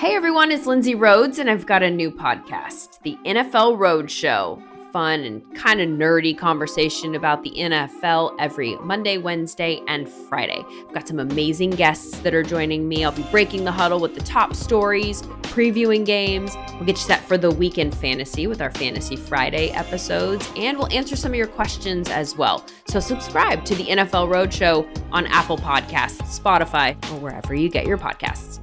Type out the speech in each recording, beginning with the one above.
Hey everyone, it's Lindsay Rhodes, and I've got a new podcast, the NFL Road Show. Fun and kind of nerdy conversation about the NFL every Monday, Wednesday, and Friday. I've got some amazing guests that are joining me. I'll be breaking the huddle with the top stories, previewing games. We'll get you set for the weekend fantasy with our Fantasy Friday episodes, and we'll answer some of your questions as well. So subscribe to the NFL Road Show on Apple Podcasts, Spotify, or wherever you get your podcasts.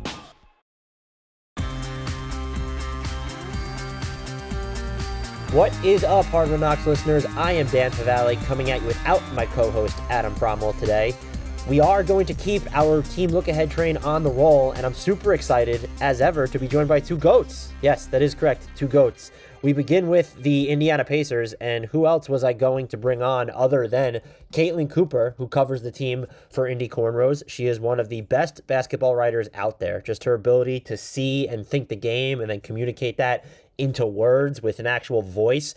What is up, Hardwood Knocks listeners? I am Dan Favale coming at you without my co-host Adam Cromwell today. We are going to keep our Team Look Ahead train on the roll, and I'm super excited, as ever, to be joined by two GOATs. Yes, that is correct, two GOATs. We begin with the Indiana Pacers, and who else was I going to bring on other than Caitlin Cooper, who covers the team for Indy Cornrows. She is one of the best basketball writers out there. Just her ability to see and think the game and then communicate that into words with an actual voice.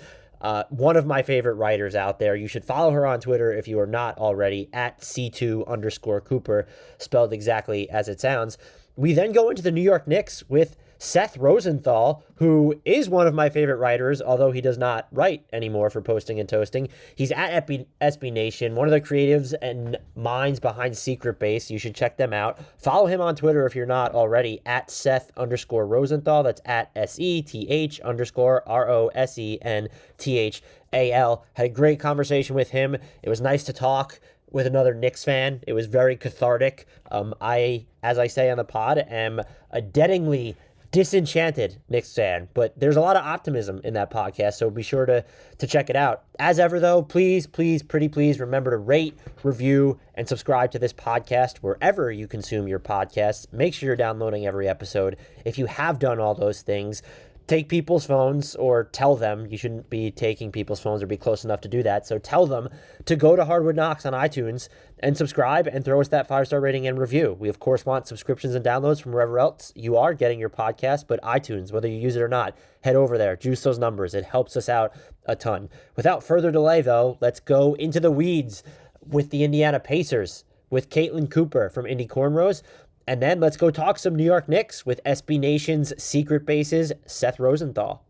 One of my favorite writers out there. You should follow her on Twitter if you are not already, at C2_Cooper, spelled exactly as it sounds. We then go into the New York Knicks with Seth Rosenthal, who is one of my favorite writers, although he does not write anymore for Posting and Toasting. He's at SB Nation, one of the creatives and minds behind Secret Base. You should check them out. Follow him on Twitter if you're not already, at Seth_Rosenthal. That's at SETH_ROSENTHAL. Had a great conversation with him. It was nice to talk with another Knicks fan. It was very cathartic. I, as I say on the pod, am a deadingly disenchanted Knicks fan, but there's a lot of optimism in that podcast, so be sure to check it out. As ever, though, please, pretty please remember to rate, review, and subscribe to this podcast wherever you consume your podcasts. Make sure you're downloading every episode. If you have done all those things, take people's phones, or tell them. You shouldn't be taking people's phones or be close enough to do that. So tell them to go to Hardwood Knocks on iTunes and subscribe and throw us that 5-star rating and review. We, of course, want subscriptions and downloads from wherever else you are getting your podcast, but iTunes, whether you use it or not, head over there, juice those numbers. It helps us out a ton. Without further delay, though, let's go into the weeds with the Indiana Pacers with Caitlin Cooper from Indy Cornrows. And then let's go talk some New York Knicks with SB Nation's Secret Base's Seth Rosenthal.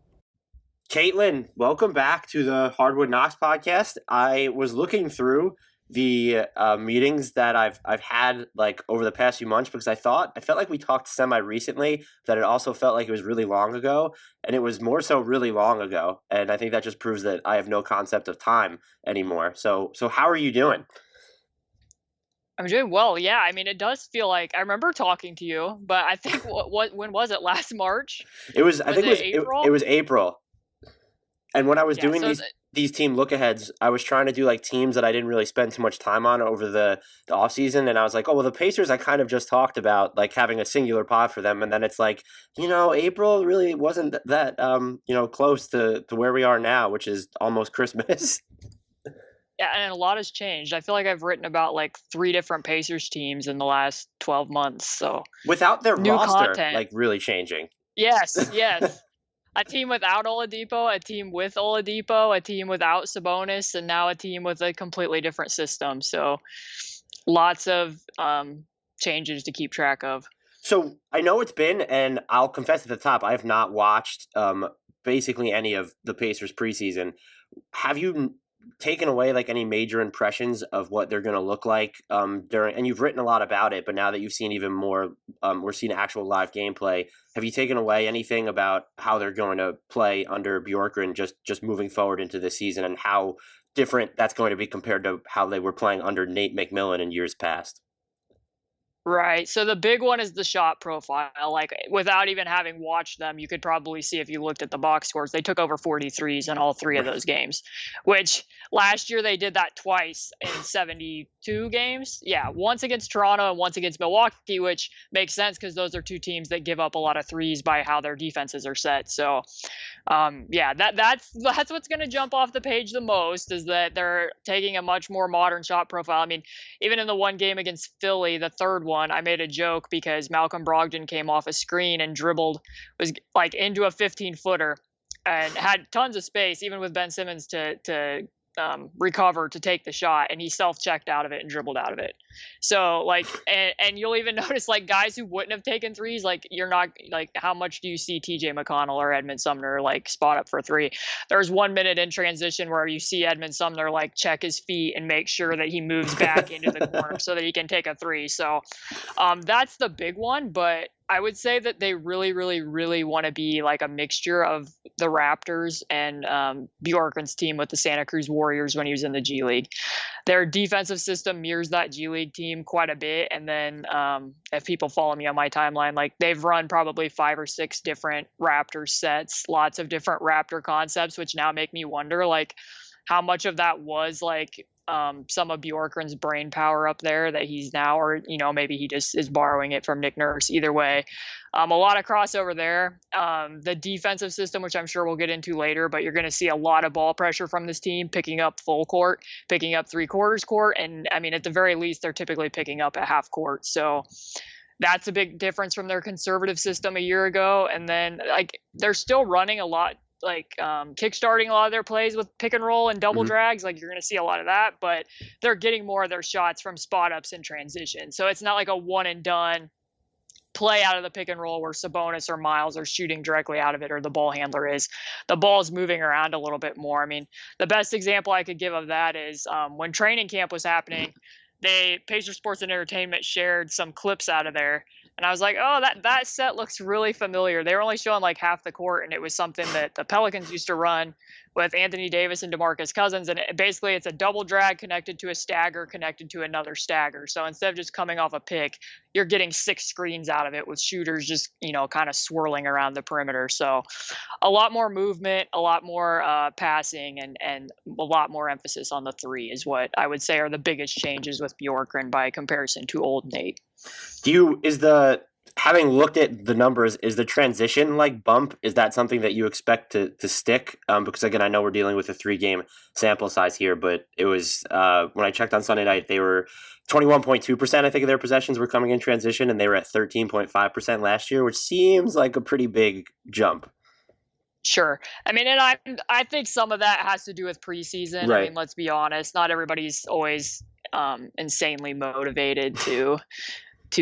Caitlin, welcome back to the Hardwood Knocks podcast. I was looking through the meetings that I've had like over the past few months because I felt like we talked semi-recently, that it also felt like it was really long ago, and it was more so really long ago. And I think that just proves that I have no concept of time anymore. So how are you doing? I'm doing well. Yeah, I mean, it does feel like I remember talking to you, but I think when was it? Last March? It was. I think April. It was April. And when I was doing these team look-aheads, I was trying to do like teams that I didn't really spend too much time on over the offseason. And I was like, oh, well, the Pacers I kind of just talked about, like having a singular pod for them. And then it's like, April really wasn't that, close to where we are now, which is almost Christmas. Yeah, and a lot has changed. I feel like I've written about like 3 different Pacers teams in the last 12 months. So without their new roster, content. like really changing. Yes. A team without Oladipo, a team with Oladipo, a team without Sabonis, and now a team with a completely different system. So lots of changes to keep track of. So I know it's been, and I'll confess at the top, I have not watched basically any of the Pacers preseason. Have you taken away like any major impressions of what they're going to look like during, and you've written a lot about it, but now that you've seen even more, we're seeing actual live gameplay, have you taken away anything about how they're going to play under Bjorkgren just moving forward into this season, and how different that's going to be compared to how they were playing under Nate McMillan in years past? Right. So the big one is the shot profile. Like without even having watched them, you could probably see if you looked at the box scores, they took over 43s in all 3 of those games, which last year they did that twice in 72 games. Yeah. Once against Toronto and once against Milwaukee, which makes sense because those are 2 teams that give up a lot of threes by how their defenses are set. So that's what's going to jump off the page the most, is that they're taking a much more modern shot profile. I mean, even in the one game against Philly, the third one, I made a joke because Malcolm Brogdon came off a screen and was like into a 15-footer and had tons of space, even with Ben Simmons to recover to take the shot, and he self-checked out of it and dribbled out of it. So like, and you'll even notice like guys who wouldn't have taken threes, like you're not like, how much do you see TJ McConnell or Edmund Sumner like spot up for three? There's 1 minute in transition where you see Edmund Sumner like check his feet and make sure that he moves back into the corner so that he can take a three. So that's the big one. But I would say that they really, really, really want to be like a mixture of the Raptors and Bjorkgren's team with the Santa Cruz Warriors when he was in the G League. Their defensive system mirrors that G League team quite a bit. And then if people follow me on my timeline, like they've run probably 5 or 6 different Raptor sets, lots of different Raptor concepts, which now make me wonder like how much of that was like some of Bjorkgren's brain power up there that he's now, or, you know, maybe he just is borrowing it from Nick Nurse. Either way, a lot of crossover there. The defensive system, which I'm sure we'll get into later, but you're going to see a lot of ball pressure from this team, picking up full court, picking up 3/4 court. And I mean, at the very least, they're typically picking up at half court. So that's a big difference from their conservative system a year ago. And then like they're still running a lot, like kickstarting a lot of their plays with pick and roll and double drags. Like you're going to see a lot of that, but they're getting more of their shots from spot ups and transition. So it's not like a one and done play out of the pick and roll where Sabonis or Myles are shooting directly out of it, or the ball handler is. The ball's moving around a little bit more. I mean, the best example I could give of that is when training camp was happening, Pacers Sports and Entertainment shared some clips out of there. And I was like, oh, that set looks really familiar. They were only showing like half the court, and it was something that the Pelicans used to run with Anthony Davis and DeMarcus Cousins. And basically it's a double drag connected to a stagger connected to another stagger. So instead of just coming off a pick, you're getting 6 screens out of it with shooters just, you know, kind of swirling around the perimeter. So a lot more movement, a lot more passing, and a lot more emphasis on the three is what I would say are the biggest changes with Bjorkgren by comparison to old Nate. Having looked at the numbers, is the transition like bump, is that something that you expect to stick? Because again, I know we're dealing with a 3-game sample size here, but it was when I checked on Sunday night, they were 21.2%, I think, of their possessions were coming in transition, and they were at 13.5% last year, which seems like a pretty big jump. Sure. I mean, and I think some of that has to do with preseason. Right. I mean, let's be honest, not everybody's always insanely motivated to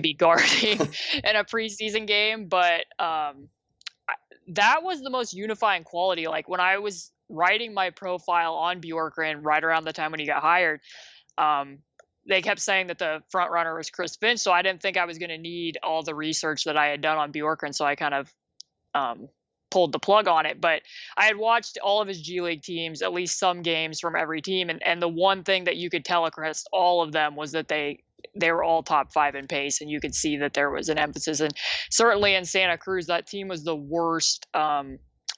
be guarding in a preseason game, but that was the most unifying quality. Like when I was writing my profile on Bjorkgren right around the time when he got hired, they kept saying that the front runner was Chris Finch, so I didn't think I was going to need all the research that I had done on Bjorkgren, so I kind of pulled the plug on it. But I had watched all of his G League teams, at least some games from every team, and the one thing that you could tell across all of them was that they were all top 5 in pace, and you could see that there was an emphasis. And certainly in Santa Cruz, that team was the worst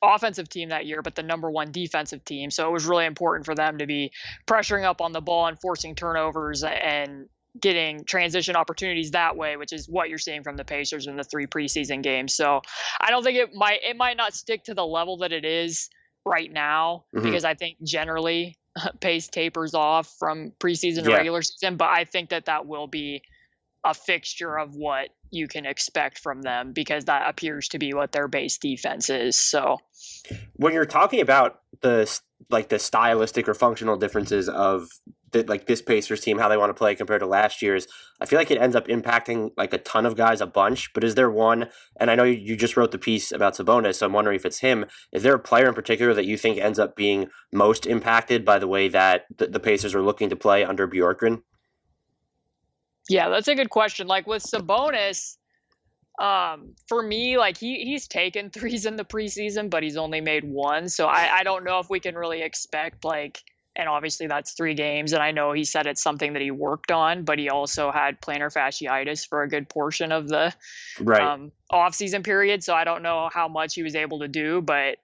offensive team that year, but the number 1 defensive team. So it was really important for them to be pressuring up on the ball and forcing turnovers and getting transition opportunities that way, which is what you're seeing from the Pacers in the 3 preseason games. So I don't think it might not stick to the level that it is right now, because I think generally pace tapers off from preseason to regular season, but I think that will be a fixture of what you can expect from them, because that appears to be what their base defense is. So when you're talking about the stylistic or functional differences of this Pacers team, how they want to play compared to last year's, I feel like it ends up impacting like a ton of guys a bunch. But is there one, and I know you just wrote the piece about Sabonis, so I'm wondering if it's him, is there a player in particular that you think ends up being most impacted by the way that the Pacers are looking to play under Bjorkgren? Yeah, that's a good question. Like with Sabonis, for me, like he's taken threes in the preseason, but he's only made 1. So I don't know if we can really expect and obviously that's 3 games. And I know he said it's something that he worked on, but he also had plantar fasciitis for a good portion of the off-season period. So I don't know how much he was able to do, but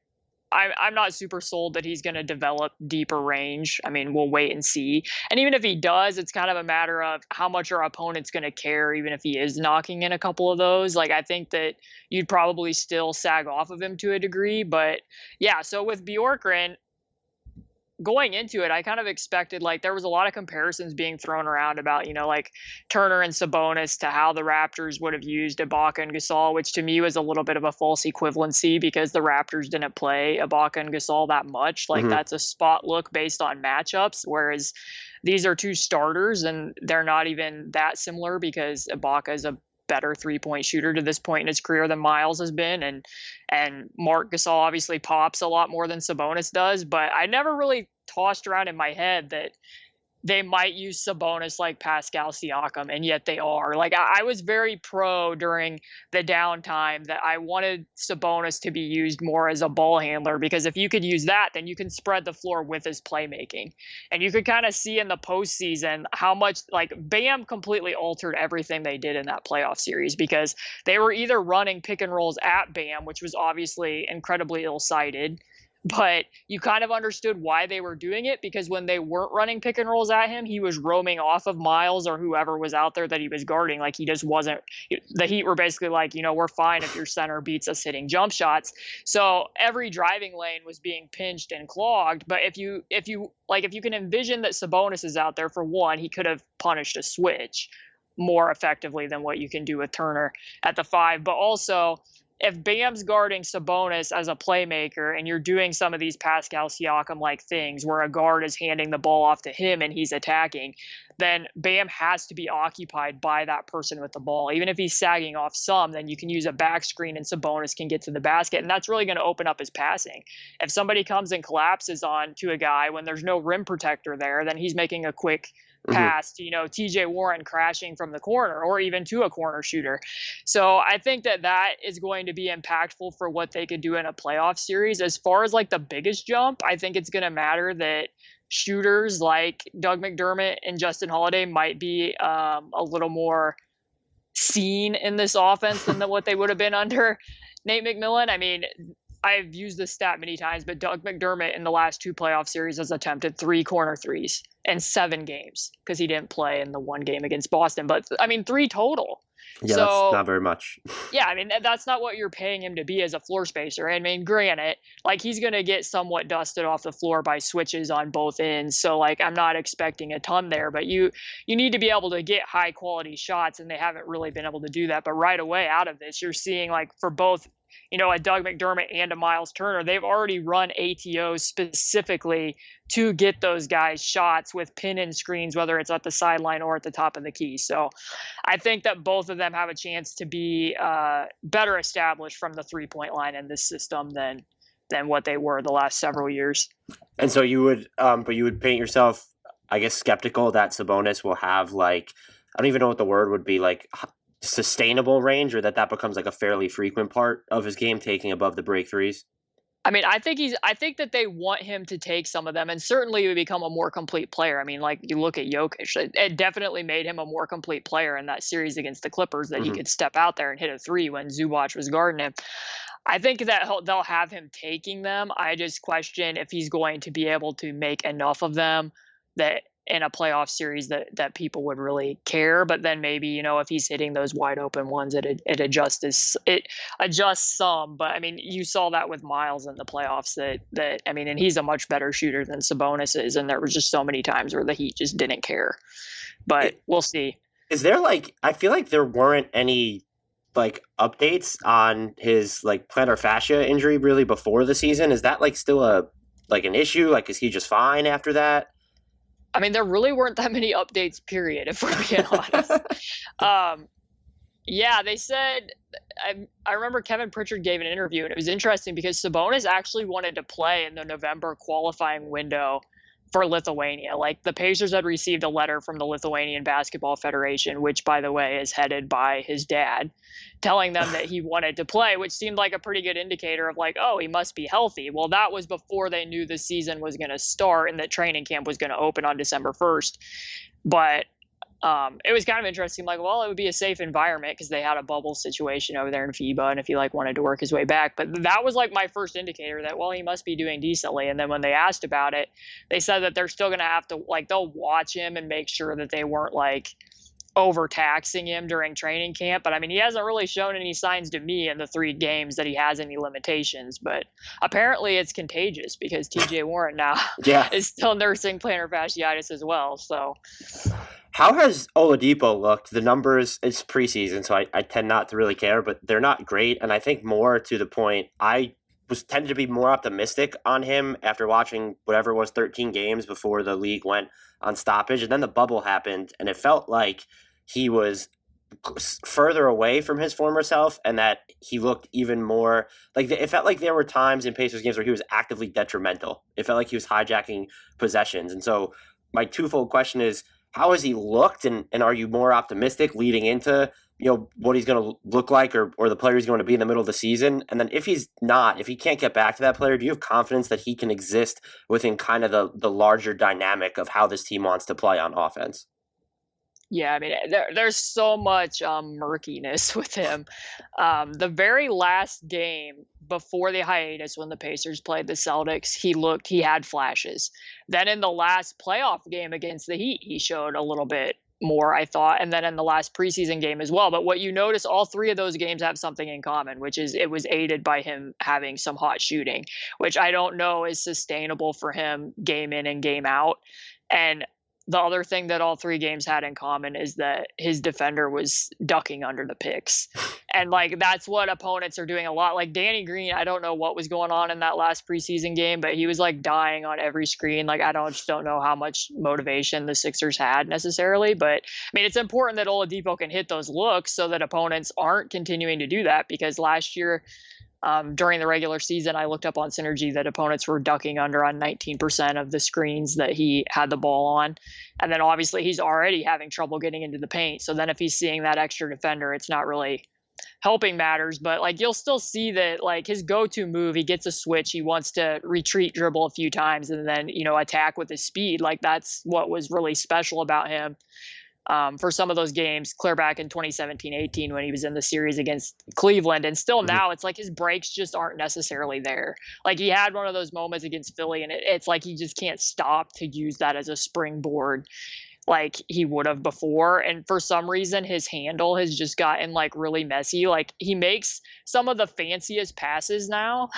I'm not super sold that he's going to develop deeper range. I mean, we'll wait and see. And even if he does, it's kind of a matter of how much our opponent's going to care, even if he is knocking in a couple of those. Like, I think that you'd probably still sag off of him to a degree. But yeah, so with Bjorkgren, going into it, I kind of expected, like, there was a lot of comparisons being thrown around about, like Turner and Sabonis to how the Raptors would have used Ibaka and Gasol, which to me was a little bit of a false equivalency because the Raptors didn't play Ibaka and Gasol that much. Like, that's a spot look based on matchups, whereas these are two starters and they're not even that similar because Ibaka is a better 3-point shooter to this point in his career than Myles has been, and Marc Gasol obviously pops a lot more than Sabonis does, but I never really tossed around in my head that they might use Sabonis like Pascal Siakam, and yet they are. Like, I was very pro during the downtime that I wanted Sabonis to be used more as a ball handler, because if you could use that, then you can spread the floor with his playmaking. And you could kind of see in the postseason how much, like, Bam completely altered everything they did in that playoff series, because they were either running pick and rolls at Bam, which was obviously incredibly ill-sighted, but you kind of understood why they were doing it, because when they weren't running pick and rolls at him, he was roaming off of Myles or whoever was out there that he was guarding. Like, he just wasn't. The Heat were basically like, we're fine if your center beats us hitting jump shots. So every driving lane was being pinched and clogged. But if you can envision that Sabonis is out there, for one, he could have punished a switch more effectively than what you can do with Turner at the 5. But also, if Bam's guarding Sabonis as a playmaker and you're doing some of these Pascal Siakam-like things where a guard is handing the ball off to him and he's attacking, then Bam has to be occupied by that person with the ball. Even if he's sagging off some, then you can use a back screen and Sabonis can get to the basket, and that's really going to open up his passing. If somebody comes and collapses on to a guy when there's no rim protector there, then he's making a quick pass to, TJ Warren crashing from the corner, or even to a corner shooter. So I think that is going to be impactful for what they could do in a playoff series. As far as like the biggest jump, I think it's going to matter that shooters like Doug McDermott and Justin Holiday might be a little more seen in this offense than what they would have been under Nate McMillan. I mean, I've used this stat many times, but Doug McDermott in the last 2 playoff series has attempted 3 corner threes in 7 games, because he didn't play in the 1 game against Boston. But I mean, 3 total. Yeah, so, that's not very much. Yeah, I mean, that's not what you're paying him to be as a floor spacer. I mean, granted, like, he's going to get somewhat dusted off the floor by switches on both ends. So, like, I'm not expecting a ton there, but you need to be able to get high quality shots, and they haven't really been able to do that. But right away out of this, you're seeing, like, for both, a Doug McDermott and a Myles Turner, they've already run ATOs specifically to get those guys shots with pin-in screens, whether it's at the sideline or at the top of the key. So I think that both of them have a chance to be better established from the 3-point line in this system than what they were the last several years. And so you would paint yourself, I guess, skeptical that Sabonis will have, like, I don't even know what the word would be, like, sustainable range, or that becomes like a fairly frequent part of his game, taking above the break threes? I mean, I think that they want him to take some of them, and certainly would become a more complete player. I mean, like, you look at Jokic, it definitely made him a more complete player in that series against the Clippers, that he could step out there and hit a 3 when Zubac was guarding him. I think that they'll have him taking them. I just question if he's going to be able to make enough of them that in a playoff series that people would really care. But then maybe, if he's hitting those wide open ones, it adjusts some. But I mean, you saw that with Myles in the playoffs that I mean, and he's a much better shooter than Sabonis is. And there were just so many times where the Heat just didn't care, but we'll see. Is there, like, I feel like there weren't any, like, updates on his, like, plantar fascia injury really before the season. Is that, like, still an issue? Like, is he just fine after that? I mean, there really weren't that many updates, period, if we're being honest. Yeah, they said, I remember Kevin Pritchard gave an interview, and it was interesting because Sabonis actually wanted to play in the November qualifying window for Lithuania. Like, the Pacers had received a letter from the Lithuanian Basketball Federation, which, by the way, is headed by his dad, telling them that he wanted to play, which seemed like a pretty good indicator of, like, oh, he must be healthy. Well, that was before they knew the season was going to start and that training camp was going to open on December 1st. But it was kind of interesting. Like, well, it would be a safe environment because they had a bubble situation over there in FIBA, and if he, like, wanted to work his way back. But that was, like, my first indicator that, well, he must be doing decently. And then when they asked about it, they said that they're still going to have to, like, they'll watch him and make sure that they weren't, like, overtaxing him during training camp. But I mean, he hasn't really shown any signs to me in the 3 games that he has any limitations. But apparently it's contagious because TJ Warren now Yeah. is still nursing plantar fasciitis as well. So how has Oladipo looked? The numbers, it's preseason, so I tend not to really care, but they're not great. And I think more to the point, I was tended to be more optimistic on him after watching whatever it was 13 games before the league went on stoppage. And then the bubble happened, and it felt like he was further away from his former self, and that he looked even more like it felt like there were times in Pacers games where he was actively detrimental. It felt like he was hijacking possessions. And so my twofold question is, how has he looked, and are you more optimistic leading into what he's going to look like or the player he's going to be in the middle of the season? And then if he can't get back to that player, do you have confidence that he can exist within kind of the larger dynamic of how this team wants to play on offense? yeah, I mean, there's so much murkiness with him. The very last game before the hiatus, when the Pacers played the Celtics, he had flashes. Then in the last playoff game against the Heat, he showed a little bit more, I thought, and then in the last preseason game as well. But what you notice, all 3 of those games have something in common, which is it was aided by him having some hot shooting, which I don't know is sustainable for him game in and game out. And the other thing that all 3 games had in common is that his defender was ducking under the picks. And like, that's what opponents are doing a lot. Like Danny Green, I don't know what was going on in that last preseason game, but he was like dying on every screen. Like, I just don't know how much motivation the Sixers had necessarily, but I mean, it's important that Oladipo can hit those looks so that opponents aren't continuing to do that, because last year, during the regular season, I looked up on Synergy that opponents were ducking under on 19% of the screens that he had the ball on. And then obviously he's already having trouble getting into the paint. So then if he's seeing that extra defender, it's not really helping matters. But like, you'll still see that like his go-to move, he gets a switch, he wants to retreat, dribble a few times, and then, attack with his speed. Like, that's what was really special about him. For some of those games, clear back in 2017-18 when he was in the series against Cleveland. And still now, it's like his breaks just aren't necessarily there. Like, he had one of those moments against Philly, and it's like he just can't stop to use that as a springboard like he would have before. And for some reason, his handle has just gotten like really messy. Like, he makes some of the fanciest passes now,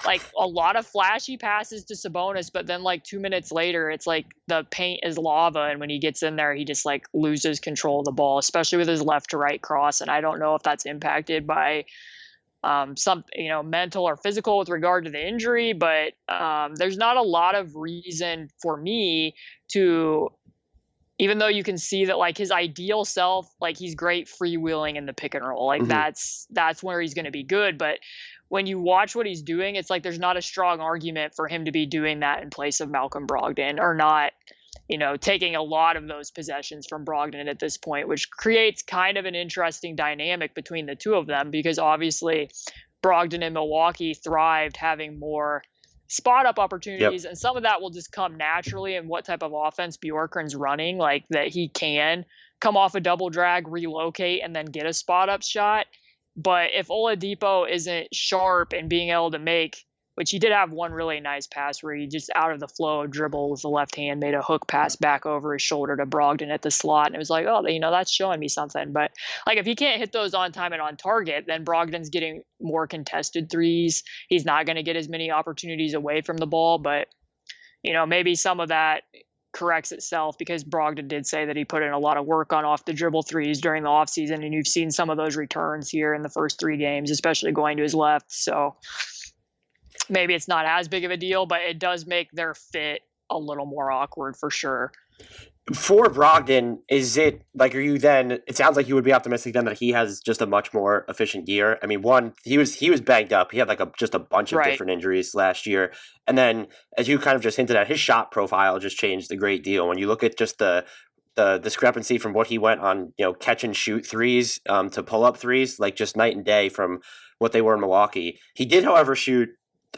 like a lot of flashy passes to Sabonis, but then like 2 minutes later, it's like the paint is lava. And when he gets in there, he just like loses control of the ball, especially with his left to right cross. And I don't know if that's impacted by some mental or physical with regard to the injury, but there's not a lot of reason for me to, even though you can see that like his ideal self, like he's great freewheeling in the pick and roll, like that's where he's going to be good. But when you watch what he's doing, it's like there's not a strong argument for him to be doing that in place of Malcolm Brogdon, or not, taking a lot of those possessions from Brogdon at this point, which creates kind of an interesting dynamic between the two of them, because obviously Brogdon in Milwaukee thrived having more spot up opportunities. Yep. And some of that will just come naturally in what type of offense Bjorkgren's running, like that he can come off a double drag, relocate, and then get a spot up shot. But if Oladipo isn't sharp and being able to make, which he did have one really nice pass where he just out of the flow dribble with the left hand made a hook pass back over his shoulder to Brogdon at the slot. And it was like, oh, that's showing me something. But like, if he can't hit those on time and on target, then Brogdon's getting more contested threes. He's not going to get as many opportunities away from the ball. But, maybe some of that corrects itself, because Brogdon did say that he put in a lot of work on off the dribble threes during the offseason. And you've seen some of those returns here in the first 3 games, especially going to his left. So maybe it's not as big of a deal, but it does make their fit a little more awkward for sure. For Brogdon, is it like, it sounds like you would be optimistic then that he has just a much more efficient year. I mean, one, he was banged up. He had like just a bunch of different injuries last year. And then, as you kind of just hinted at, his shot profile just changed a great deal. When you look at just the discrepancy from what he went on, catch and shoot threes to pull up threes, like just night and day from what they were in Milwaukee. He did, however, shoot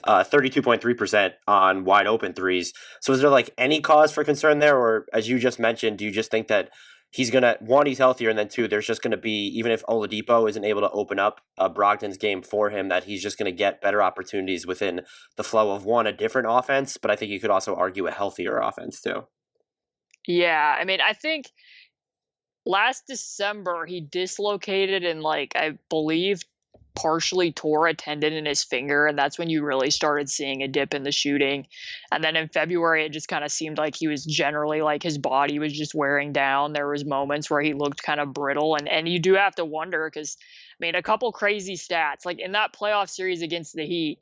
32.3% on wide open threes. So is there like any cause for concern there? Or as you just mentioned, do you just think that he's going to, one, he's healthier, and then 2, there's just going to be, even if Oladipo isn't able to open up Brogdon's game for him, that he's just going to get better opportunities within the flow of, one, a different offense, but I think you could also argue a healthier offense too. Yeah. I mean, I think last December he dislocated and like I believe partially tore a tendon in his finger, and that's when you really started seeing a dip in the shooting. And then in February it just kind of seemed like he was generally like his body was just wearing down. There was moments where he looked kind of brittle, and you do have to wonder because I mean a couple crazy stats like in that playoff series against the Heat.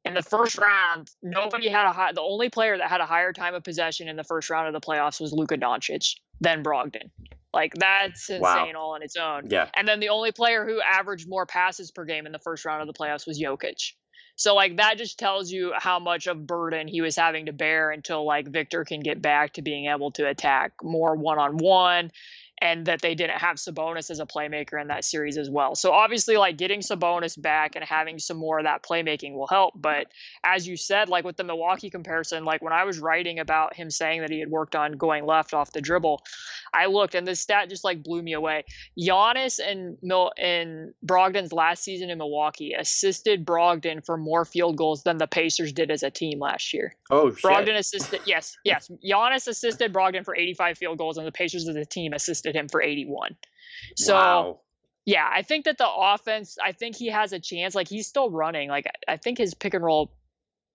In the first round, nobody had the only player that had a higher time of possession in the first round of the playoffs was Luka Doncic, then Brogdon. Like, that's insane all on its own. Yeah. And then the only player who averaged more passes per game in the first round of the playoffs was Jokic. So, like, that just tells you how much of burden he was having to bear until, like, Victor can get back to being able to attack more one-on-one, and that they didn't have Sabonis as a playmaker in that series as well. So obviously, like, getting Sabonis back and having some more of that playmaking will help. But as you said, like with the Milwaukee comparison, like when I was writing about him saying that he had worked on going left off the dribble, I looked and this stat just like blew me away. Giannis and Brogdon's last season in Milwaukee assisted Brogdon for more field goals than the Pacers did as a team last year. Oh, shit. Brogdon assisted, yes. Giannis assisted Brogdon for 85 field goals, and the Pacers as a team assisted him for 81. So, wow. Yeah, I think that the offense, I think he has a chance. Like, he's still running. Like, I think his pick and roll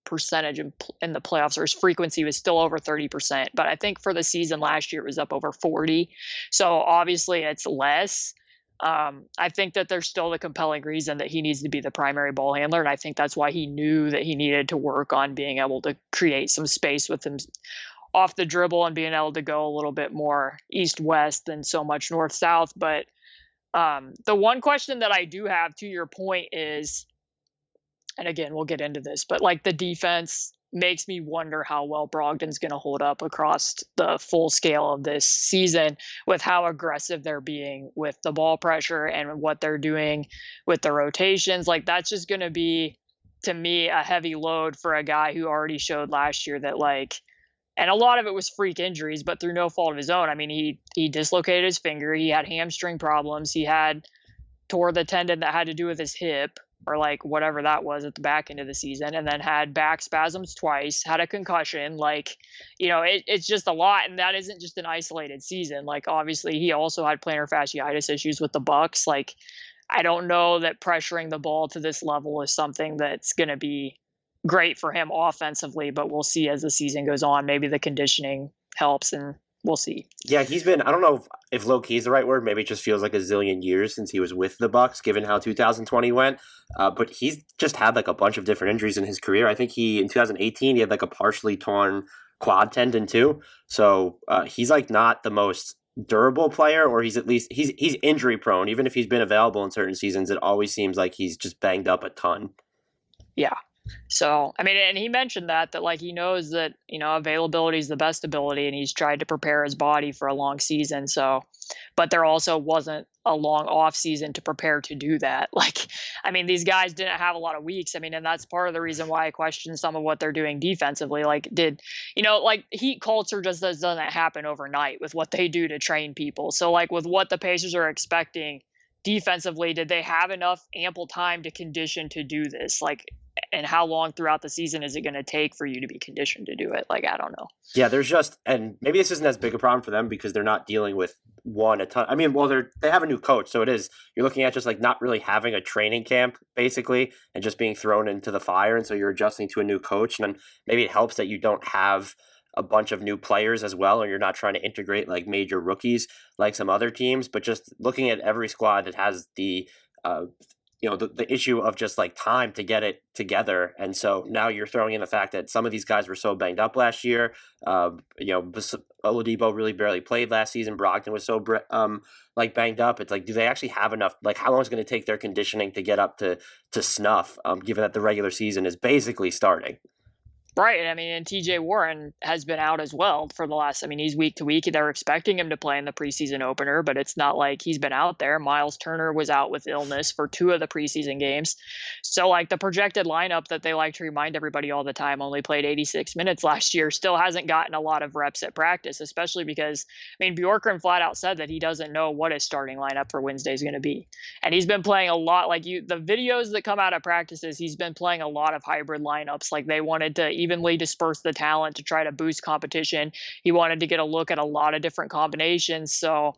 percentage in the playoffs, or his frequency, was still over 30%. But I think for the season last year, it was up over 40. So, obviously, it's less. I think that there's still the compelling reason that he needs to be the primary ball handler. And I think that's why he knew that he needed to work on being able to create some space with him off the dribble and being able to go a little bit more east-west than so much north-south. But the one question that I do have to your point is, and again, we'll get into this, but like the defense makes me wonder how well Brogdon's going to hold up across the full scale of this season with how aggressive they're being with the ball pressure and what they're doing with the rotations. Like, that's just going to be, to me, a heavy load for a guy who already showed last year that, like, and a lot of it was freak injuries, but through no fault of his own. I mean, he dislocated his finger. He had hamstring problems. He had tore the tendon that had to do with his hip, or like whatever that was at the back end of the season, and then had back spasms twice, had a concussion. Like, it's just a lot. And that isn't just an isolated season. Like, obviously he also had plantar fasciitis issues with the Bucks. Like, I don't know that pressuring the ball to this level is something that's going to be great for him offensively, but we'll see as the season goes on. Maybe the conditioning helps, and we'll see. Yeah, he's been, I don't know if low-key is the right word. Maybe it just feels like a zillion years since he was with the Bucks, given how 2020 went. But he's just had like a bunch of different injuries in his career. I think in 2018, he had like a partially torn quad tendon too. So he's like not the most durable player, or he's at least, he's injury prone. Even if he's been available in certain seasons, it always seems like he's just banged up a ton. Yeah. So, I mean, and he mentioned that like he knows that, availability is the best ability, and he's tried to prepare his body for a long season. So, but there also wasn't a long off season to prepare to do that. Like, I mean, these guys didn't have a lot of weeks. I mean, and that's part of the reason why I question some of what they're doing defensively. Like, like Heat culture just doesn't happen overnight with what they do to train people. So like with what the Pacers are expecting defensively, did they have enough ample time to condition to do this? Like, and how long throughout the season is it going to take for you to be conditioned to do it? Like, I don't know. Yeah, there's just, and maybe this isn't as big a problem for them because they're not dealing with a ton. I mean, well, they have a new coach, so it is, you're looking at just like not really having a training camp basically, and just being thrown into the fire. And so you're adjusting to a new coach, and then maybe it helps that you don't have a bunch of new players as well, and you're not trying to integrate like major rookies like some other teams, but just looking at every squad that has the issue of just like time to get it together. And so now you're throwing in the fact that some of these guys were so banged up last year. Oladipo really barely played last season. Brogdon was so banged up. It's like, do they actually have enough? Like, how long is it going to take their conditioning to get up to snuff, given that the regular season is basically starting? Right. I mean, and TJ Warren has been out as well for the last, I mean, he's week to week. They're expecting him to play in the preseason opener, but it's not like he's been out there. Myles Turner was out with illness for 2 of the preseason games. So like the projected lineup that they like to remind everybody all the time only played 86 minutes last year, still hasn't gotten a lot of reps at practice, especially because, I mean, Bjorkgren flat out said that he doesn't know what his starting lineup for Wednesday is going to be. And he's been playing a lot, like the videos that come out of practices, he's been playing a lot of hybrid lineups. Like they wanted to evenly disperse the talent to try to boost competition. He wanted to get a look at a lot of different combinations. So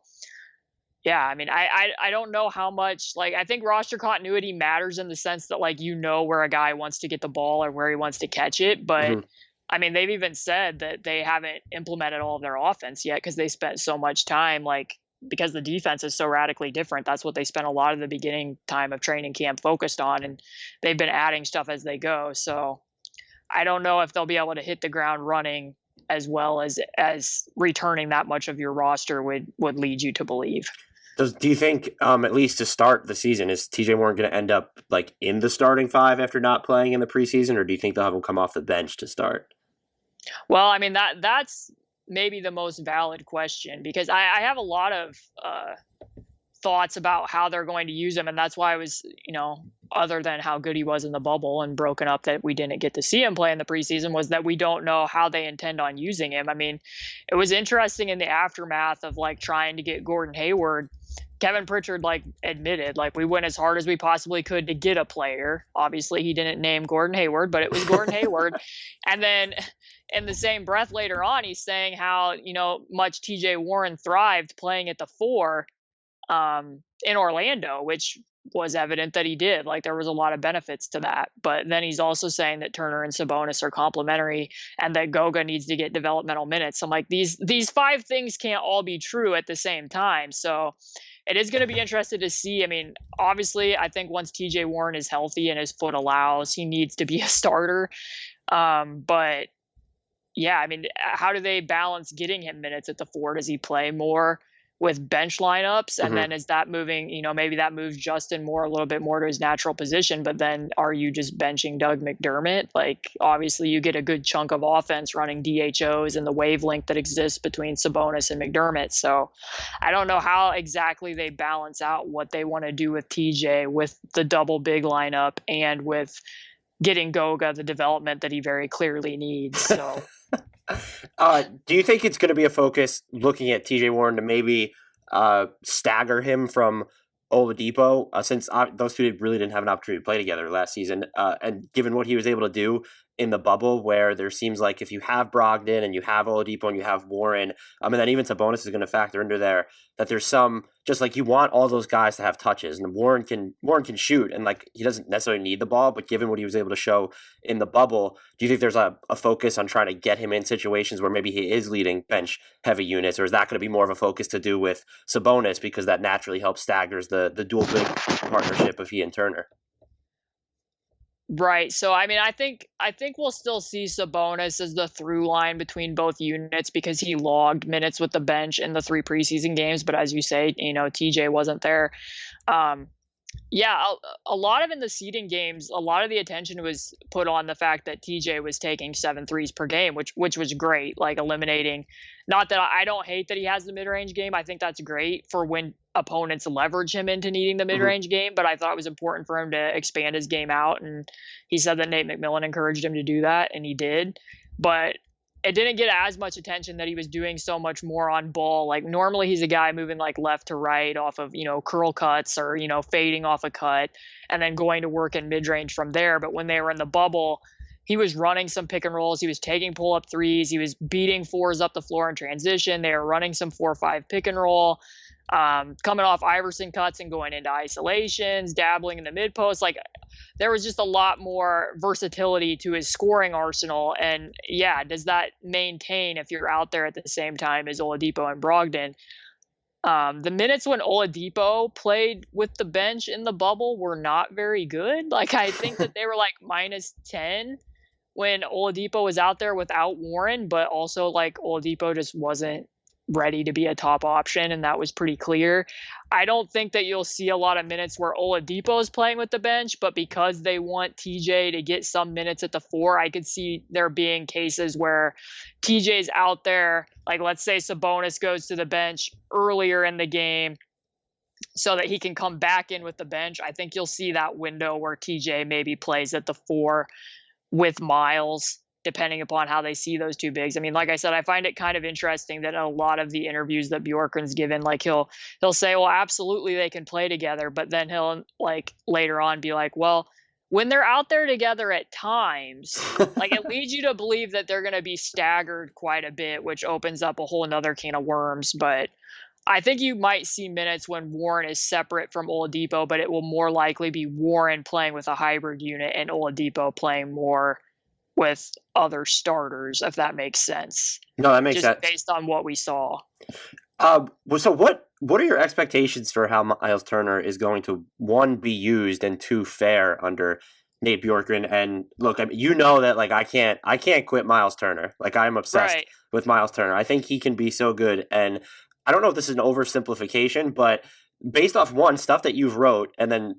Yeah, I mean, I don't know how much, like, I think roster continuity matters in the sense that, like, where a guy wants to get the ball or where he wants to catch it, but Mhm. I mean, they've even said that they haven't implemented all of their offense yet because they spent so much time, like, because the defense is so radically different. That's what they spent a lot of the beginning time of training camp focused on, and they've been adding stuff as they go. So I don't know if they'll be able to hit the ground running as well as returning that much of your roster would lead you to believe. Do you think, at least to start the season, is TJ Warren going to end up like in the starting five after not playing in the preseason, or do you think they'll have him come off the bench to start? Well, I mean that's maybe the most valid question because I have a lot of thoughts about how they're going to use him, and that's why I was, other than how good he was in the bubble and broken up that we didn't get to see him play in the preseason, was that we don't know how they intend on using him. I mean, it was interesting in the aftermath of like trying to get Gordon Hayward. Kevin Pritchard like admitted like we went as hard as we possibly could to get a player. Obviously, he didn't name Gordon Hayward, but it was Gordon Hayward. And then in the same breath later on, he's saying how much TJ Warren thrived playing at the 4 in Orlando, which was evident that he did. Like there was a lot of benefits to that. But then he's also saying that Turner and Sabonis are complementary and that Goga needs to get developmental minutes. I'm like, these 5 things can't all be true at the same time. So it is going to be interesting to see. I mean, obviously, I think once TJ Warren is healthy and his foot allows, he needs to be a starter. But yeah, I mean, how do they balance getting him minutes at the 4? Does he play more with bench lineups? And then is that moving, maybe that moves Justin Moore a little bit more to his natural position, but then are you just benching Doug McDermott? Like, obviously you get a good chunk of offense running DHOs and the wavelength that exists between Sabonis and McDermott. So I don't know how exactly they balance out what they want to do with TJ, with the double big lineup and with getting Goga the development that he very clearly needs. So Do you think it's going to be a focus looking at TJ Warren to maybe stagger him from Oladipo, since those two really didn't have an opportunity to play together last season, and given what he was able to do in the bubble, where there seems like if you have Brogdon and you have Oladipo and you have Warren, and then even Sabonis is going to factor into there, that there's some, just like you want all those guys to have touches, and Warren can shoot, and like he doesn't necessarily need the ball, but given what he was able to show in the bubble, do you think there's a focus on trying to get him in situations where maybe he is leading bench heavy units, or is that going to be more of a focus to do with Sabonis because that naturally helps staggers the dual big partnership of he and Turner? right. So I mean, I think we'll still see Sabonis as the through line between both units because he logged minutes with the bench in the 3 preseason games. But as you say, TJ wasn't there. Yeah, a lot of in the seeding games, a lot of the attention was put on the fact that TJ was taking 7 threes per game, which was great, like eliminating. Not that I don't hate that he has the mid-range game. I think that's great for when opponents leverage him into needing the mid-range game, but I thought it was important for him to expand his game out, and he said that Nate McMillan encouraged him to do that, and he did. But it didn't get as much attention that he was doing so much more on ball. Like normally he's a guy moving like left to right off of, curl cuts or, fading off a cut and then going to work in mid range from there. But when they were in the bubble, he was running some pick and rolls. He was taking pull up threes. He was beating 4s up the floor in transition. They were running some 4-5 pick and roll, coming off Iverson cuts and going into isolations, dabbling in the mid post. Like there was just a lot more versatility to his scoring arsenal. And yeah, does that maintain if you're out there at the same time as Oladipo and Brogdon? The minutes when Oladipo played with the bench in the bubble were not very good. Like I think that they were like -10 when Oladipo was out there without Warren, but also like Oladipo just wasn't ready to be a top option, and that was pretty clear. I don't think that you'll see a lot of minutes where Oladipo is playing with the bench, but because they want TJ to get some minutes at the 4, I could see there being cases where TJ's out there, like let's say Sabonis goes to the bench earlier in the game so that he can come back in with the bench. I think you'll see that window where TJ maybe plays at the 4 with Myles, depending upon how they see those two bigs. I mean, like I said, I find it kind of interesting that a lot of the interviews that Bjorkgren's given, like he'll say, well, absolutely they can play together, but then he'll like later on be like, well, when they're out there together at times, like it leads you to believe that they're going to be staggered quite a bit, which opens up a whole nother can of worms. But I think you might see minutes when Warren is separate from Oladipo, but it will more likely be Warren playing with a hybrid unit and Oladipo playing more with other starters, if that makes sense. No, that makes just sense. Based on what we saw. So what are your expectations for how Myles Turner is going to, one, be used, and two, fare under Nate Bjorkgren? And look, I mean, you know that like I can't quit Myles Turner. Like I'm obsessed with Myles Turner. I think he can be so good, and I don't know if this is an oversimplification, but based off one stuff that you've wrote, and then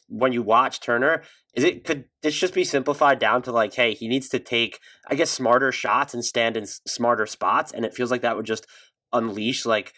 when you watch Turner, could this just be simplified down to like, hey, he needs to take, I guess, smarter shots and stand in smarter spots, and it feels like that would just unleash like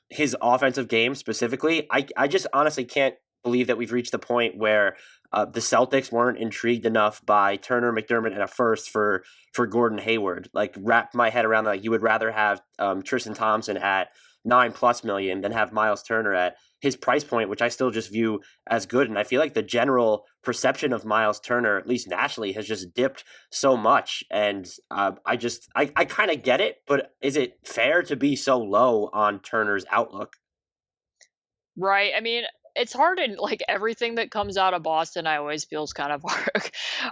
his offensive game specifically. I just honestly can't believe that we've reached the point where the Celtics weren't intrigued enough by Turner, McDermott, and a first for Gordon Hayward. Like wrap my head around that. Like, you would rather have Tristan Thompson at $9+ million than have Myles Turner at his price point, which I still just view as good. And I feel like the general perception of Myles Turner, at least nationally, has just dipped so much. And I kind of get it, but is it fair to be so low on Turner's outlook? Right. I mean, it's hard, and like everything that comes out of Boston, I always feels kind of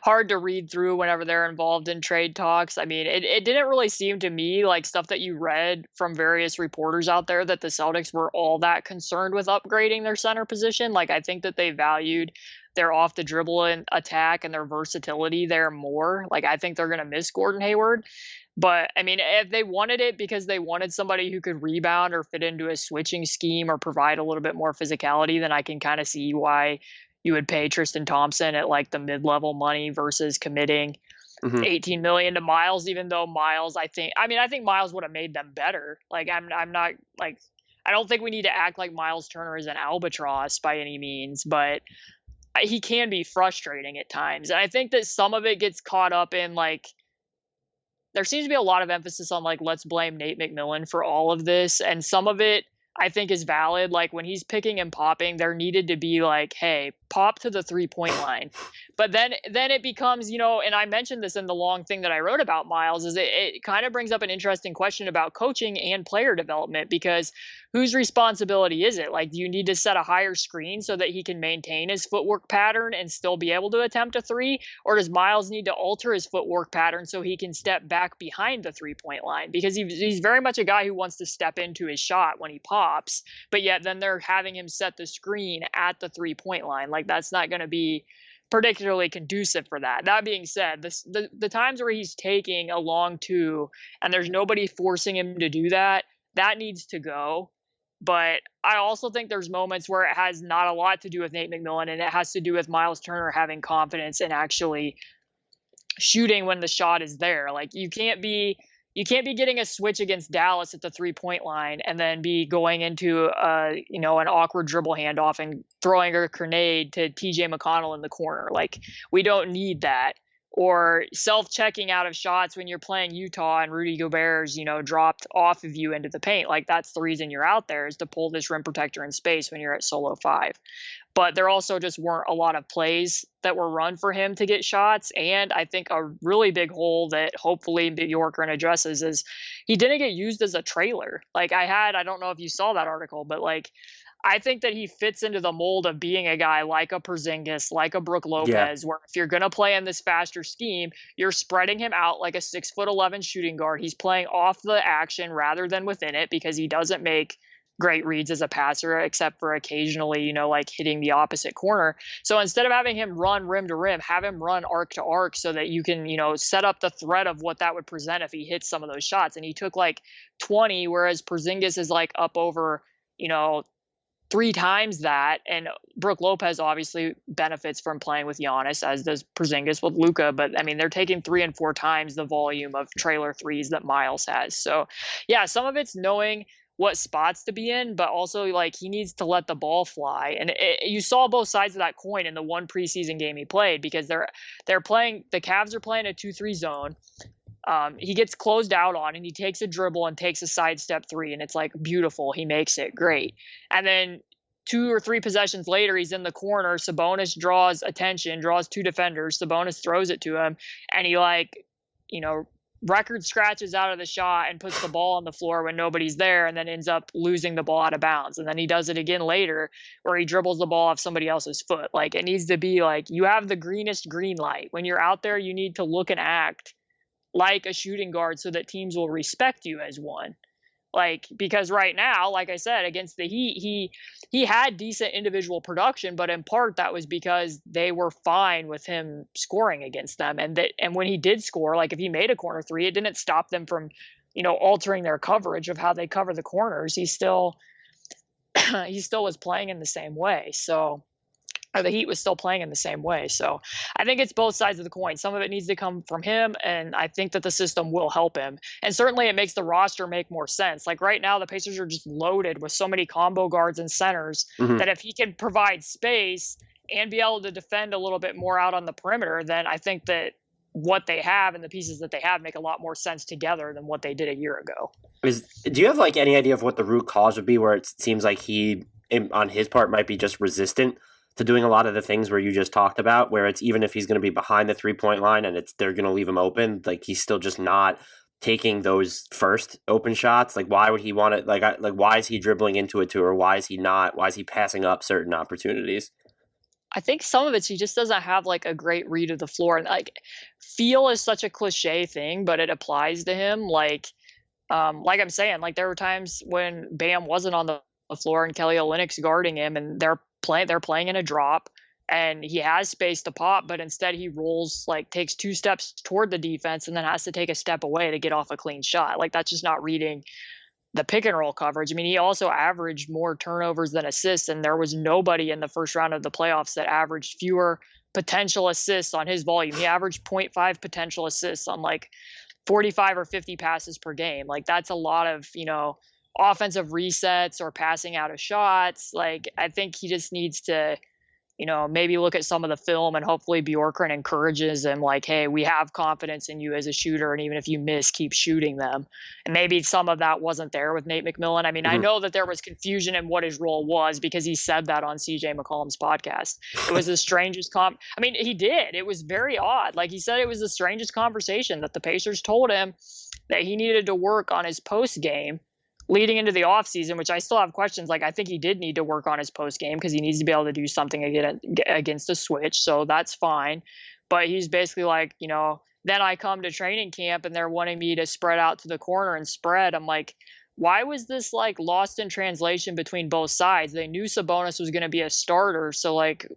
hard to read through whenever they're involved in trade talks. I mean, it didn't really seem to me like stuff that you read from various reporters out there that the Celtics were all that concerned with upgrading their center position. Like, I think that they valued their off the dribble and attack and their versatility there more. Like, I think they're going to miss Gordon Hayward. But I mean, if they wanted it because they wanted somebody who could rebound or fit into a switching scheme or provide a little bit more physicality, then I can kind of see why you would pay Tristan Thompson at like the mid-level money versus committing $18 million to Myles. Even though Myles, I think Myles would have made them better. Like I'm not like, I don't think we need to act like Myles Turner is an albatross by any means, but he can be frustrating at times. And I think that some of it gets caught up in like, there seems to be a lot of emphasis on like, let's blame Nate McMillan for all of this. And some of it I think is valid. Like when he's picking and popping, there needed to be like, hey, pop to the 3-point line. But then it becomes, and I mentioned this in the long thing that I wrote about Myles, is it kind of brings up an interesting question about coaching and player development, because whose responsibility is it? Like, do you need to set a higher screen so that he can maintain his footwork pattern and still be able to attempt a three? Or does Myles need to alter his footwork pattern so he can step back behind the 3-point line? Because he's very much a guy who wants to step into his shot when he pops, but yet then they're having him set the screen at the 3-point line. Like, that's not going to be particularly conducive for that. That being said, the times where he's taking a long two and there's nobody forcing him to do that, that needs to go. But I also think there's moments where it has not a lot to do with Nate McMillan, and it has to do with Myles Turner having confidence and actually shooting when the shot is there. Like, you can't be getting a switch against Dallas at the 3-point line and then be going into an awkward dribble handoff and throwing a grenade to TJ McConnell in the corner. Like, we don't need that. Or self-checking out of shots when you're playing Utah and Rudy Gobert's, dropped off of you into the paint. Like, that's the reason you're out there, is to pull this rim protector in space when you're at solo 5. But there also just weren't a lot of plays that were run for him to get shots. And I think a really big hole that hopefully Bjorkgren addresses is he didn't get used as a trailer. Like, I don't know if you saw that article, but like, I think that he fits into the mold of being a guy like a Porzingis, like a Brook Lopez, where if you're going to play in this faster scheme, you're spreading him out like a 6'11" shooting guard. He's playing off the action rather than within it, because he doesn't make great reads as a passer, except for occasionally, like hitting the opposite corner. So instead of having him run rim to rim, have him run arc to arc so that you can, set up the threat of what that would present if he hits some of those shots. And he took like 20, whereas Porzingis is like up over, 3 times that. And Brook Lopez obviously benefits from playing with Giannis, as does Porzingis with Luka. But I mean, they're taking 3 and 4 times the volume of trailer threes that Myles has. So yeah, some of it's knowing what spots to be in, but also like he needs to let the ball fly. And you saw both sides of that coin in the one preseason game he played, because they're playing, the Cavs are playing a 2-3 zone. He gets closed out on and he takes a dribble and takes a sidestep 3, and it's like beautiful. He makes it great. And then 2 or 3 possessions later, he's in the corner. Sabonis draws attention, draws 2 defenders. Sabonis throws it to him, and he record scratches out of the shot and puts the ball on the floor when nobody's there, and then ends up losing the ball out of bounds. And then he does it again later where he dribbles the ball off somebody else's foot. Like, it needs to be like, you have the greenest green light. When you're out there, you need to look and act like a shooting guard so that teams will respect you as one. Like, because right now, like I said, against the Heat, he had decent individual production, but in part that was because they were fine with him scoring against them. And when he did score, like if he made a corner three, it didn't stop them from, altering their coverage of how they cover the corners. He still was playing in the same way. So, or the Heat was still playing in the same way. So I think it's both sides of the coin. Some of it needs to come from him, and I think that the system will help him. And certainly it makes the roster make more sense. Like right now, the Pacers are just loaded with so many combo guards and centers that if he can provide space and be able to defend a little bit more out on the perimeter, then I think that what they have and the pieces that they have make a lot more sense together than what they did a year ago. Do you have like any idea of what the root cause would be where it seems like he, on his part, might be just resistant to doing a lot of the things where you just talked about, where it's even if he's going to be behind the 3-point line and they're going to leave him open, like he's still just not taking those first open shots? Like, why would he want to, like why is he dribbling into it too? Or why is he passing up certain opportunities? I think some of it's he just doesn't have like a great read of the floor. And like, feel is such a cliche thing, but it applies to him. Like I'm saying, like there were times when Bam wasn't on the floor and Kelly Olynyk's guarding him, and they're playing in a drop, and he has space to pop, but instead he rolls, like takes 2 steps toward the defense and then has to take a step away to get off a clean shot. Like, that's just not reading the pick and roll coverage. I mean, he also averaged more turnovers than assists, and there was nobody in the first round of the playoffs that averaged fewer potential assists on his volume. He averaged 0.5 potential assists on like 45 or 50 passes per game. Like, that's a lot of, offensive resets or passing out of shots. Like, I think he just needs to, maybe look at some of the film, and hopefully Bjorkgren encourages him like, hey, we have confidence in you as a shooter, and even if you miss, keep shooting them. And maybe some of that wasn't there with Nate McMillan. I mean, I know that there was confusion in what his role was because he said that on CJ McCollum's podcast. It was the strangest he did. It was very odd. Like, he said it was the strangest conversation that the Pacers told him that he needed to work on his post game leading into the offseason, which I still have questions. Like, I think he did need to work on his post game because he needs to be able to do something against a switch. So that's fine. But he's basically like, then I come to training camp and they're wanting me to spread out to the corner and spread. I'm like, why was this like lost in translation between both sides? They knew Sabonis was going to be a starter. So like,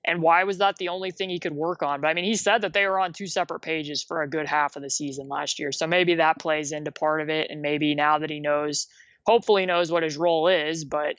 and why was that the only thing he could work on? But I mean, he said that they were on 2 separate pages for a good half of the season last year. So maybe that plays into part of it. And maybe now that he hopefully knows what his role is, but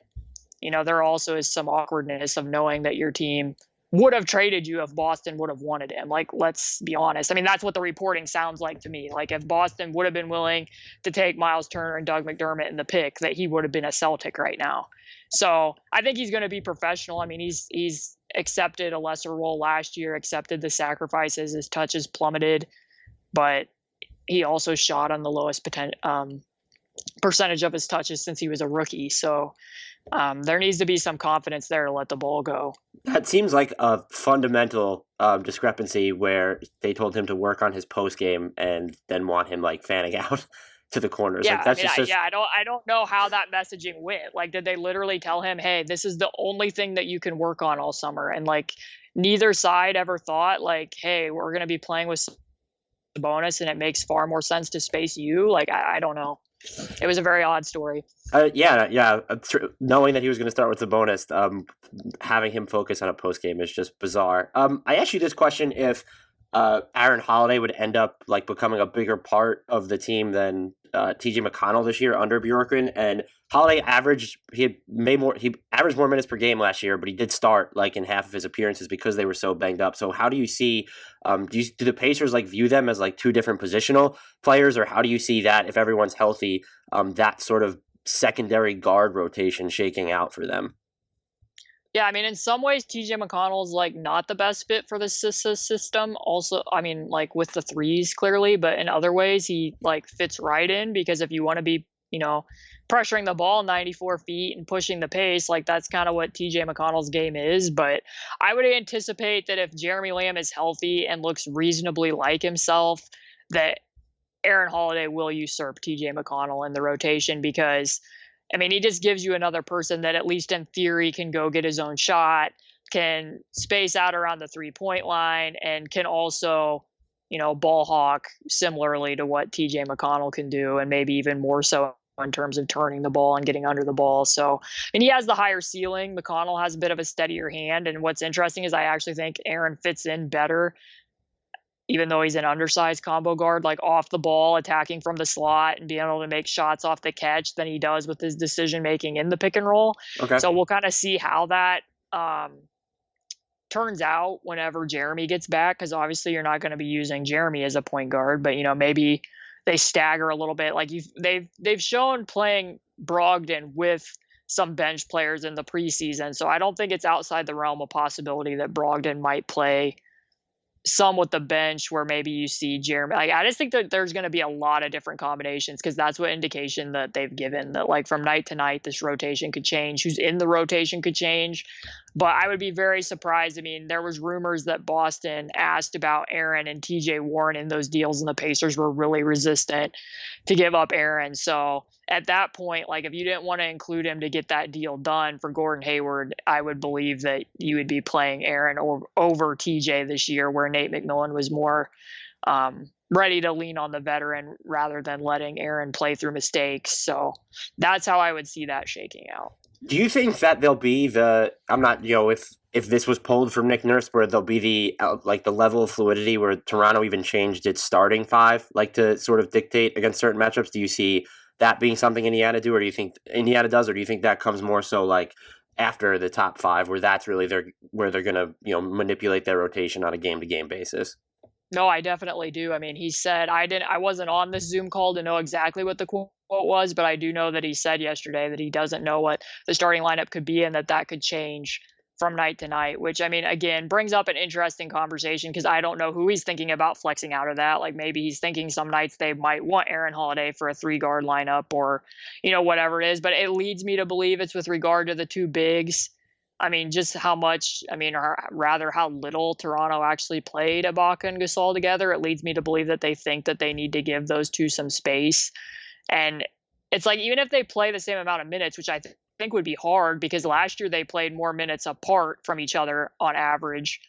there also is some awkwardness of knowing that your team would have traded you if Boston would have wanted him. Like, let's be honest. I mean, that's what the reporting sounds like to me. Like, if Boston would have been willing to take Myles Turner and Doug McDermott in the pick, that he would have been a Celtic right now. So I think he's going to be professional. I mean, he's accepted a lesser role last year, accepted the sacrifices. His touches plummeted, but he also shot on the lowest percentage of his touches since he was a rookie. So there needs to be some confidence there to let the ball go. That seems like a fundamental discrepancy where they told him to work on his post game and then want him like fanning out to the corners. Yeah, like, that's I don't know how that messaging went. Like, did they literally tell him, hey, this is the only thing that you can work on all summer? And like, neither side ever thought like, hey, we're going to be playing with Sabonis and it makes far more sense to space you. Like, I don't know. It was a very odd story. Knowing that he was going to start with Sabonis, having him focus on a post game is just bizarre. I asked you this question: if Aaron Holiday would end up like becoming a bigger part of the team than TJ McConnell this year under Bjorkgren, and Holiday averaged more minutes per game last year, but he did start like in half of his appearances because they were so banged up. So how do you see do the Pacers like view them as like 2 different positional players, or how do you see that if everyone's healthy, that sort of secondary guard rotation shaking out for them? Yeah, I mean, in some ways, TJ McConnell is like not the best fit for the system. Also, I mean, like with the threes clearly, but in other ways, he like fits right in because if you want to be, pressuring the ball 94 feet and pushing the pace, like that's kind of what TJ McConnell's game is. But I would anticipate that if Jeremy Lamb is healthy and looks reasonably like himself, that Aaron Holiday will usurp TJ McConnell in the rotation because, I mean, he just gives you another person that at least in theory can go get his own shot, can space out around the 3-point line, and can also, ball hawk similarly to what TJ McConnell can do, and maybe even more so in terms of turning the ball and getting under the ball. So, and he has the higher ceiling. McConnell has a bit of a steadier hand. And what's interesting is I actually think Aaron fits in better, even though he's an undersized combo guard, like off the ball, attacking from the slot and being able to make shots off the catch than he does with his decision making in the pick and roll. Okay. So we'll kind of see how that turns out whenever Jeremy gets back, because obviously you're not going to be using Jeremy as a point guard, but maybe they stagger a little bit. Like they've shown playing Brogdon with some bench players in the preseason, so I don't think it's outside the realm of possibility that Brogdon might play some with the bench where maybe you see Jeremy. Like, I just think that there's going to be a lot of different combinations because that's what indication that they've given that like from night to night, this rotation could change. Who's in the rotation could change. But I would be very surprised. I mean, there was rumors that Boston asked about Aaron and TJ Warren in those deals, and the Pacers were really resistant to give up Aaron. So at that point, like if you didn't want to include him to get that deal done for Gordon Hayward, I would believe that you would be playing Aaron over TJ this year, where Nate McMillan was more ready to lean on the veteran rather than letting Aaron play through mistakes. So that's how I would see that shaking out. Do you think that there'll be if this was pulled from Nick Nurse, where there'll be the level of fluidity where Toronto even changed its starting five, like to sort of dictate against certain matchups? Do you see that being something Indiana do, or do you think Indiana does, or do you think that comes more so like after the top five, where that's really where they're going to manipulate their rotation on a game to game basis? No, I definitely do. I mean, he said I wasn't on this Zoom call to know exactly what the quote was, but I do know that he said yesterday that he doesn't know what the starting lineup could be and that could change from night to night, which, I mean, again, brings up an interesting conversation because I don't know who he's thinking about flexing out of that. Like maybe he's thinking some nights they might want Aaron Holiday for a 3-guard lineup or, whatever it is. But it leads me to believe it's with regard to the two bigs. I mean, just how much, or rather how little Toronto actually played Ibaka and Gasol together. It leads me to believe that they think that they need to give those two some space. And it's like, even if they play the same amount of minutes, which I think would be hard because last year they played more minutes apart from each other on average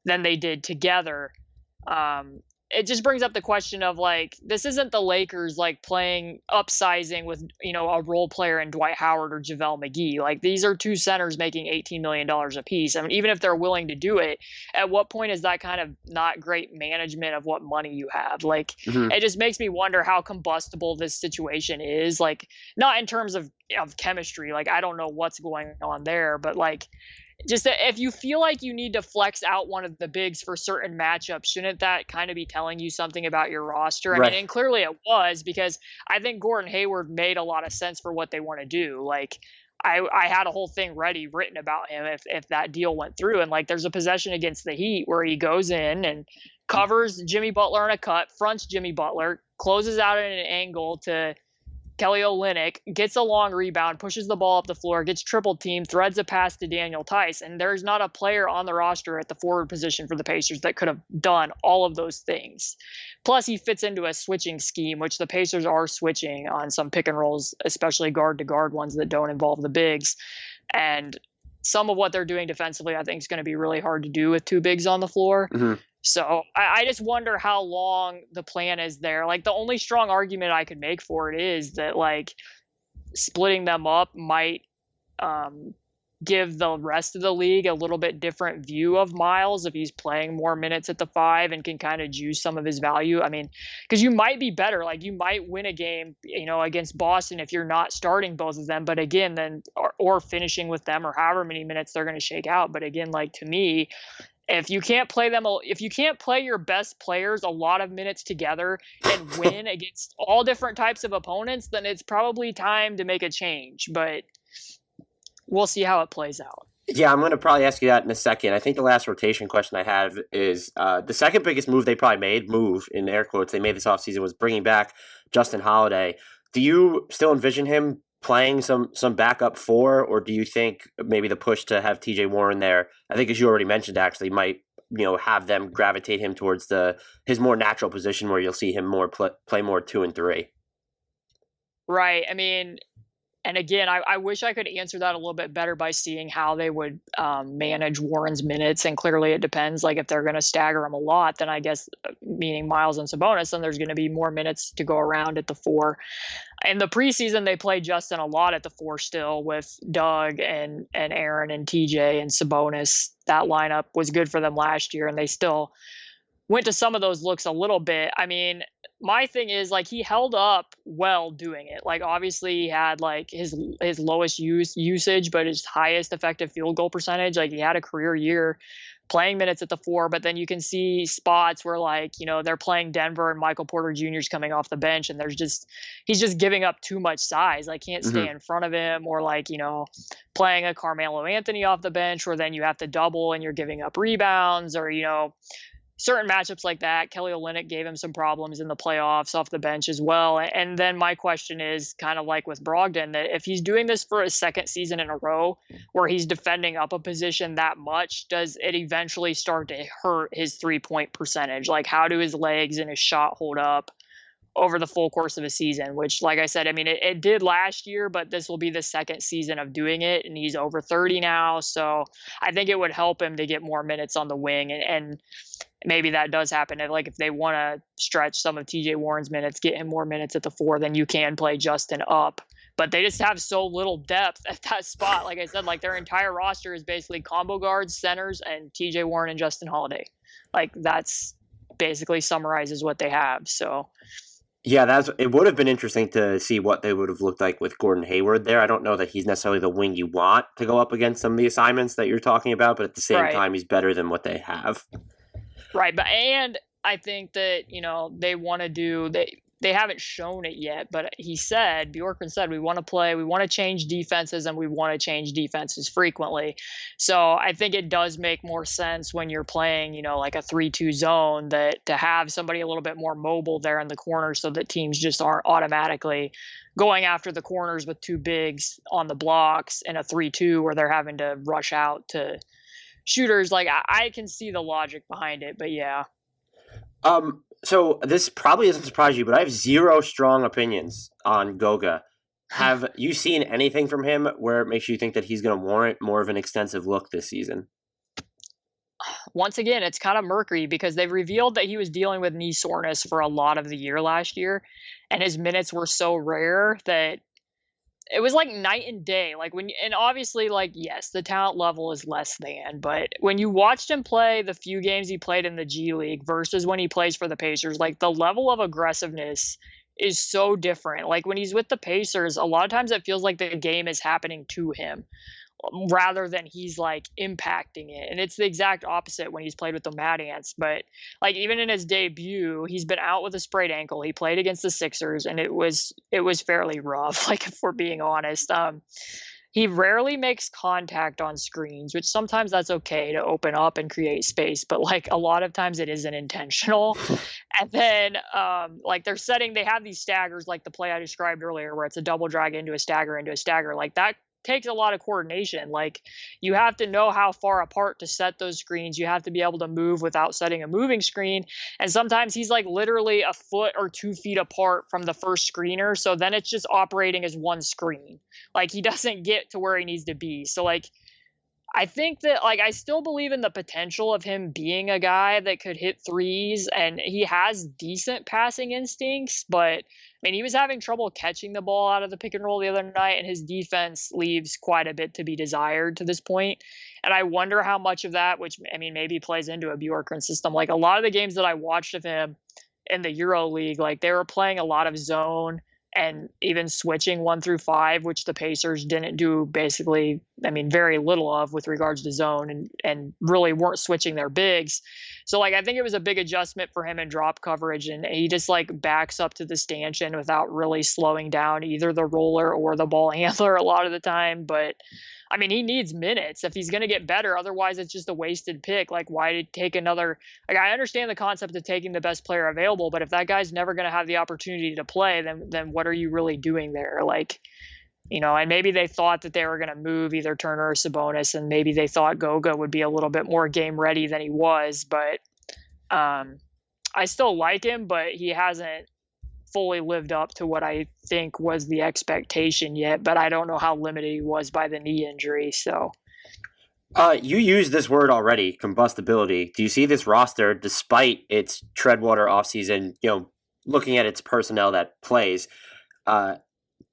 than they did together. It just brings up the question of like, this isn't the Lakers like playing upsizing with, a role player in Dwight Howard or JaVale McGee. Like these are two centers making $18 million a piece. I mean, even if they're willing to do it, at what point is that kind of not great management of what money you have? Like, It just makes me wonder how combustible this situation is. Like, not in terms of chemistry. Like, I don't know what's going on there, but like, just that if you feel like you need to flex out one of the bigs for certain matchups, shouldn't that kind of be telling you something about your roster? I mean, and clearly it was, because I think Gordon Hayward made a lot of sense for what they want to do. Like I had a whole thing written about him if that deal went through. And like there's a possession against the Heat where he goes in and covers Jimmy Butler in a cut, fronts Jimmy Butler, closes out at an angle to Kelly Olynyk, gets a long rebound, pushes the ball up the floor, gets triple teamed, threads a pass to Daniel Tice. And there's not a player on the roster at the forward position for the Pacers that could have done all of those things. Plus, he fits into a switching scheme, which the Pacers are switching on some pick and rolls, especially guard to guard ones that don't involve the bigs. And some of what they're doing defensively, I think, is going to be really hard to do with two bigs on the floor. Mm-hmm. So I just wonder how long the plan is there. Like the only strong argument I could make for it is that like splitting them up might give the rest of the league a little bit different view of Myles if he's playing more minutes at the 5 and can kind of juice some of his value. I mean, because you might be better, like you might win a game, against Boston if you're not starting both of them. But again, then or finishing with them or however many minutes they're going to shake out. But again, like to me, if you can't play your best players a lot of minutes together and win against all different types of opponents, then it's probably time to make a change. But we'll see how it plays out. Yeah, I'm going to probably ask you that in a second. I think the last rotation question I have is the second biggest move they probably made, in air quotes, they made this offseason was bringing back Justin Holiday. Do you still envision him playing some backup 4, or do you think maybe the push to have TJ Warren there, I think as you already mentioned, actually might have them gravitate him towards his more natural position where you'll see him more play more 2 and 3. Right. I mean, and again, I wish I could answer that a little bit better by seeing how they would manage Warren's minutes. And clearly it depends. Like if they're going to stagger him a lot, then I guess meaning Myles and Sabonis, then there's going to be more minutes to go around at the 4. In the preseason, they played Justin a lot at the 4 still with Doug and Aaron and TJ and Sabonis. That lineup was good for them last year, and they still went to some of those looks a little bit. I mean, my thing is like he held up well doing it. Like obviously he had like his lowest usage, but his highest effective field goal percentage. Like he had a career year playing minutes at the 4, but then you can see spots where like, they're playing Denver and Michael Porter Jr. is coming off the bench and he's just giving up too much size. Like can't stay in front of him, or like, playing a Carmelo Anthony off the bench where then you have to double and you're giving up rebounds, or, certain matchups like that. Kelly Olynyk gave him some problems in the playoffs off the bench as well. And then my question is kind of like with Brogdon, that if he's doing this for a second season in a row where he's defending up a position that much, does it eventually start to hurt his 3-point percentage? Like how do his legs and his shot hold up over the full course of a season, which like I said, I mean, it did last year, but this will be the second season of doing it. And he's over 30 now. So I think it would help him to get more minutes on the wing. And maybe that does happen. And like if they want to stretch some of TJ Warren's minutes, get him more minutes at the 4, then you can play Justin up. But they just have so little depth at that spot. Like I said, like their entire roster is basically combo guards, centers, and TJ Warren and Justin Holiday. Like that's basically summarizes what they have. So yeah, it would have been interesting to see what they would have looked like with Gordon Hayward there. I don't know that he's necessarily the wing you want to go up against some of the assignments that you're talking about, but at the same time, he's better than what they have. Right, but and I think that they want to do they haven't shown it yet, but Bjorkgren said we want to change defenses, and we want to change defenses frequently. So I think it does make more sense when you're playing, like a 3-2 zone, that to have somebody a little bit more mobile there in the corner so that teams just aren't automatically going after the corners with 2 bigs on the blocks in a 3-2 where they're having to rush out to shooters. Like I can see the logic behind it, but yeah. So this probably doesn't surprise you, but I have 0 strong opinions on Goga. Have you seen anything from him where it makes you think that he's going to warrant more of an extensive look this season? Once again, it's kind of murky because they've revealed that he was dealing with knee soreness for a lot of the year last year, and his minutes were so rare that it was like night and day. Like and obviously, like, yes, the talent level is less than, but when you watched him play the few games he played in the G League versus when he plays for the Pacers, like the level of aggressiveness is so different. Like when he's with the Pacers, a lot of times it feels like the game is happening to him rather than he's like impacting it. And it's the exact opposite when he's played with the Mad Ants. But like even in his debut, he's been out with a sprained ankle. He played against the Sixers and it was fairly rough, like if we're being honest. He rarely makes contact on screens, which sometimes that's okay to open up and create space, but like a lot of times it isn't intentional. And then like they have these staggers, like the play I described earlier, where it's a double drag into a stagger, like that takes a lot of coordination. Like you have to know how far apart to set those screens. You have to be able to move without setting a moving screen. And sometimes he's like literally a foot or 2 feet apart from the first screener. So then it's just operating as one screen. Like he doesn't get to where he needs to be. So like, I think that like, I still believe in the potential of him being a guy that could hit threes, and he has decent passing instincts, but I mean, he was having trouble catching the ball out of the pick and roll the other night, and his defense leaves quite a bit to be desired to this point. And I wonder how much of that, which I mean, maybe plays into a Bjorkgren system. Like a lot of the games that I watched of him in the Euro League, like they were playing a lot of zone and even switching 1 through 5, which the Pacers didn't do basically, I mean, very little of with regards to zone, and really weren't switching their bigs. So like, I think it was a big adjustment for him in drop coverage, and he just like backs up to the stanchion without really slowing down either the roller or the ball handler a lot of the time. But I mean, he needs minutes if he's going to get better. Otherwise, it's just a wasted pick. Like, why take another? Like, I understand the concept of taking the best player available, but if that guy's never going to have the opportunity to play, then what are you really doing there? Like, And maybe they thought that they were going to move either Turner or Sabonis, and maybe they thought Goga would be a little bit more game ready than he was. But I still like him, but he hasn't fully lived up to what I think was the expectation yet. But I don't know how limited he was by the knee injury. So, you used this word already, combustibility. Do you see this roster, despite its treadwater offseason, looking at its personnel that plays,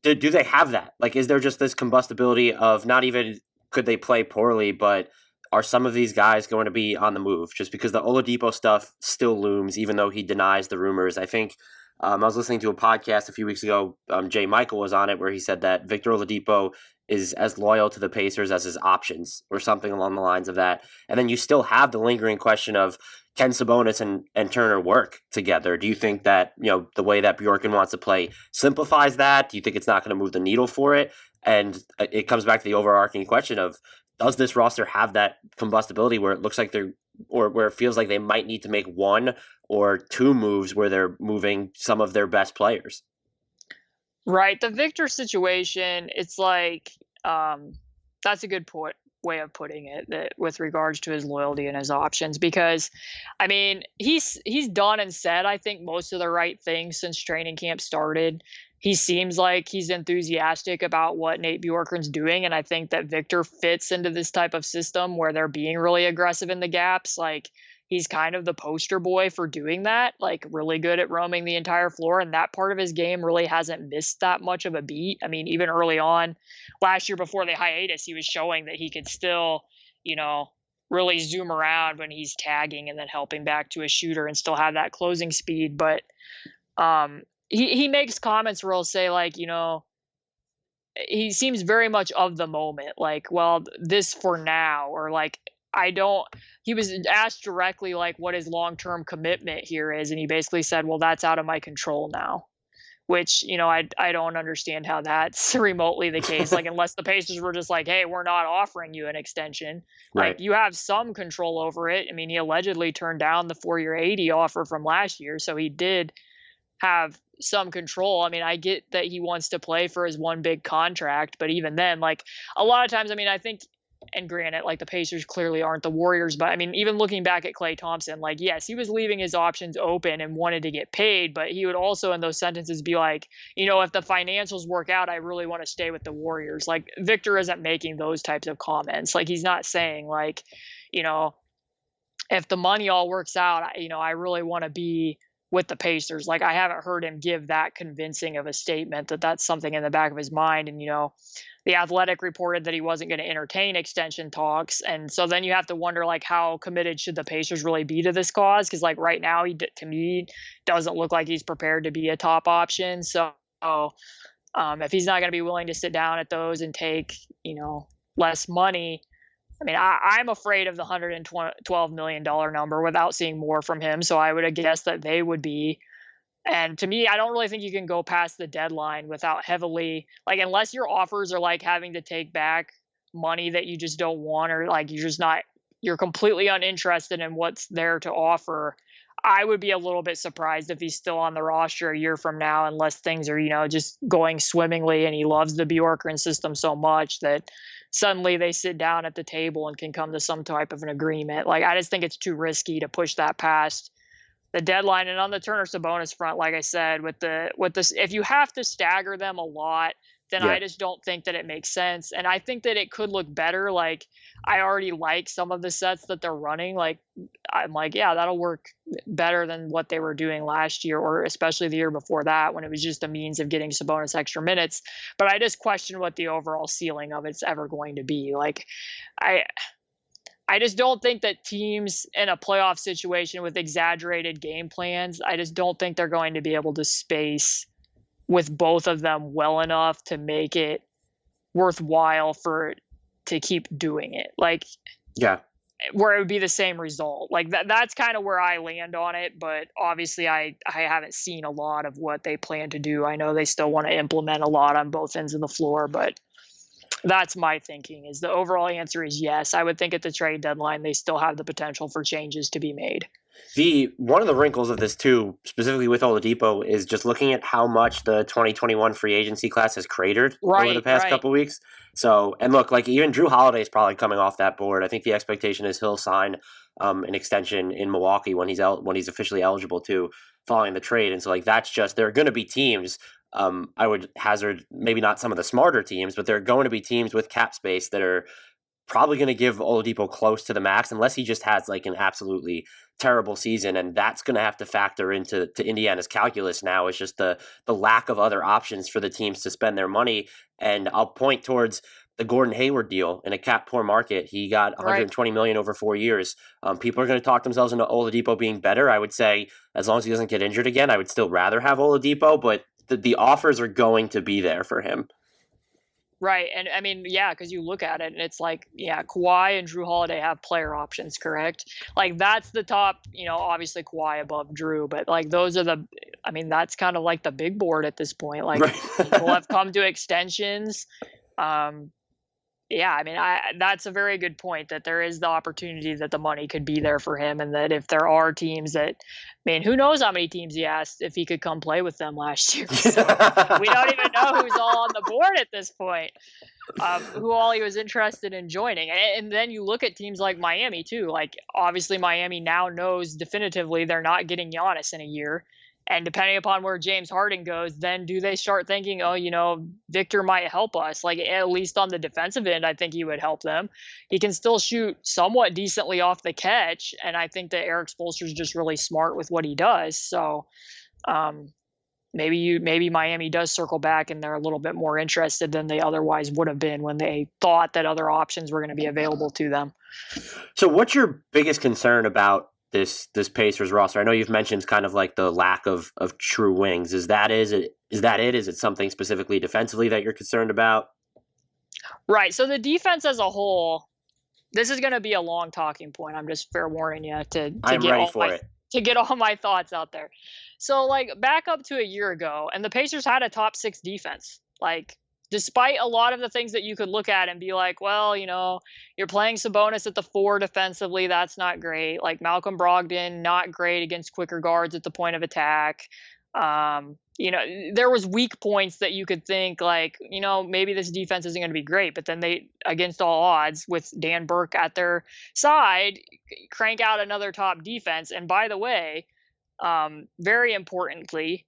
do they have that? Like, is there just this combustibility of not even could they play poorly, but are some of these guys going to be on the move? Just because the Oladipo stuff still looms, even though he denies the rumors. I think I was listening to a podcast a few weeks ago. Jay Michael was on it, where he said that Victor Oladipo is as loyal to the Pacers as his options, or something along the lines of that. And then you still have the lingering question of, can Sabonis and Turner work together? Do you think that, the way that Bjorkgren wants to play simplifies that? Do you think it's not going to move the needle for it? And it comes back to the overarching question of, does this roster have that combustibility where it looks like or where it feels like they might need to make one or two moves where they're moving some of their best players? Right. The Victor situation, it's like, that's a good way of putting it, that with regards to his loyalty and his options, because he's done and said, I think, most of the right things since training camp started. He seems like he's enthusiastic about what Nate Bjorkgren's doing, and I think that Victor fits into this type of system where they're being really aggressive in the gaps. Like, he's kind of the poster boy for doing that, like really good at roaming the entire floor, and that part of his game really hasn't missed that much of a beat. Even early on last year before the hiatus, he was showing that he could still, really zoom around when he's tagging and then helping back to a shooter and still have that closing speed. But he makes comments where he'll say, like, he seems very much of the moment, like, well, this for now, or like, he was asked directly, like, what his long-term commitment here is, and he basically said, well, that's out of my control now, which, I don't understand how that's remotely the case. Like, unless the Pacers were just like, hey, we're not offering you an extension. Right. Like, you have some control over it. He allegedly turned down the 4-year 80 offer from last year, so he did have some control. I get that he wants to play for his one big contract, but even then, like, a lot of times, I think, and granted, like, the Pacers clearly aren't the Warriors, but even looking back at Klay Thompson, like, yes, he was leaving his options open and wanted to get paid, but he would also in those sentences be like, if the financials work out, I really want to stay with the Warriors. Like, Victor isn't making those types of comments. Like, he's not saying, like, if the money all works out, I really want to be with the Pacers. Like, I haven't heard him give that convincing of a statement that that's something in the back of his mind. And, the Athletic reported that he wasn't going to entertain extension talks. And so then you have to wonder, like, how committed should the Pacers really be to this cause? Because, like, right now, to me, doesn't look like he's prepared to be a top option. So if he's not going to be willing to sit down at those and take, less money, I'm afraid of the $112 million number without seeing more from him. So I would have guessed that they would be. And to me, I don't really think you can go past the deadline without heavily, like, unless your offers are like having to take back money that you just don't want, or like you're completely uninterested in what's there to offer. I would be a little bit surprised if he's still on the roster a year from now, unless things are, just going swimmingly and he loves the Bjorkgren system so much that suddenly they sit down at the table and can come to some type of an agreement. Like, I just think it's too risky to push that past the deadline. And on the Turner Sabonis front, like I said, with this, if you have to stagger them a lot, then I just don't think that it makes sense. And I think that it could look better. Like, I already like some of the sets that they're running. Like, I'm like, yeah, that'll work better than what they were doing last year, or especially the year before that, when it was just a means of getting Sabonis extra minutes. But I just question what the overall ceiling of it's ever going to be. Like, I just don't think that teams in a playoff situation with exaggerated game plans, I just don't think they're going to be able to space with both of them well enough to make it worthwhile to keep doing it. Like, Yeah. Where it would be the same result. Like, that's kind of where I land on it. But obviously I haven't seen a lot of what they plan to do. I know they still want to implement a lot on both ends of the floor, but That's my thinking. Is the overall answer is yes. I would think at the trade deadline they still have the potential for changes to be made. One of the wrinkles of this too, specifically with Oladipo, is just looking at how much the 2021 free agency class has cratered over the past couple weeks. So, and look, like even Drew Holiday is probably coming off that board. I think the expectation is he'll sign an extension in Milwaukee when he's officially eligible to, following the trade. And so, like, that's just, there are going to be teams. I would hazard maybe not some of the smarter teams, but there are going to be teams with cap space that are probably going to give Oladipo close to the max, unless he just has like an absolutely terrible season, and that's going to have to factor into Indiana's calculus now. Is just the lack of other options for the teams to spend their money. And I'll point towards the Gordon Hayward deal in a cap poor market. He got $120 million over 4 years. People are going to talk themselves into Oladipo being better. I would say as long as he doesn't get injured again, I would still rather have Oladipo, but the offers are going to be there for him. Right. And I mean, yeah, because you look at it and it's like, yeah, Kawhi and Drew Holiday have player options, correct? Like that's the top, obviously Kawhi above Drew, but like those are that's kind of like the big board at this point. Like people have come to extensions. Yeah, that's a very good point, that there is the opportunity that the money could be there for him, and that if there are teams that, who knows how many teams he asked if he could come play with them last year. So we don't even know who's all on the board at this point, who all he was interested in joining. And then you look at teams like Miami too. Like obviously Miami now knows definitively they're not getting Giannis in a year. And depending upon where James Harden goes, then do they start thinking, Victor might help us? Like at least on the defensive end, I think he would help them. He can still shoot somewhat decently off the catch. And I think that Eric Spoelstra's just really smart with what he does. So maybe Miami does circle back and they're a little bit more interested than they otherwise would have been when they thought that other options were going to be available to them. So what's your biggest concern about this Pacers roster? I know you've mentioned kind of like the lack of true wings. Is that it? Is it something specifically defensively that you're concerned about? Right. So the defense as a whole, this is going to be a long talking point. I'm just fair warning you to get all my thoughts out there. So like back up to a year ago, and the Pacers had a top 6 defense. Like despite a lot of the things that you could look at and be like, well, you're playing Sabonis at the 4 defensively. That's not great. Like Malcolm Brogdon, not great against quicker guards at the point of attack. There was weak points that you could think like, maybe this defense isn't going to be great. But then they, against all odds, with Dan Burke at their side, crank out another top defense. And by the way, very importantly,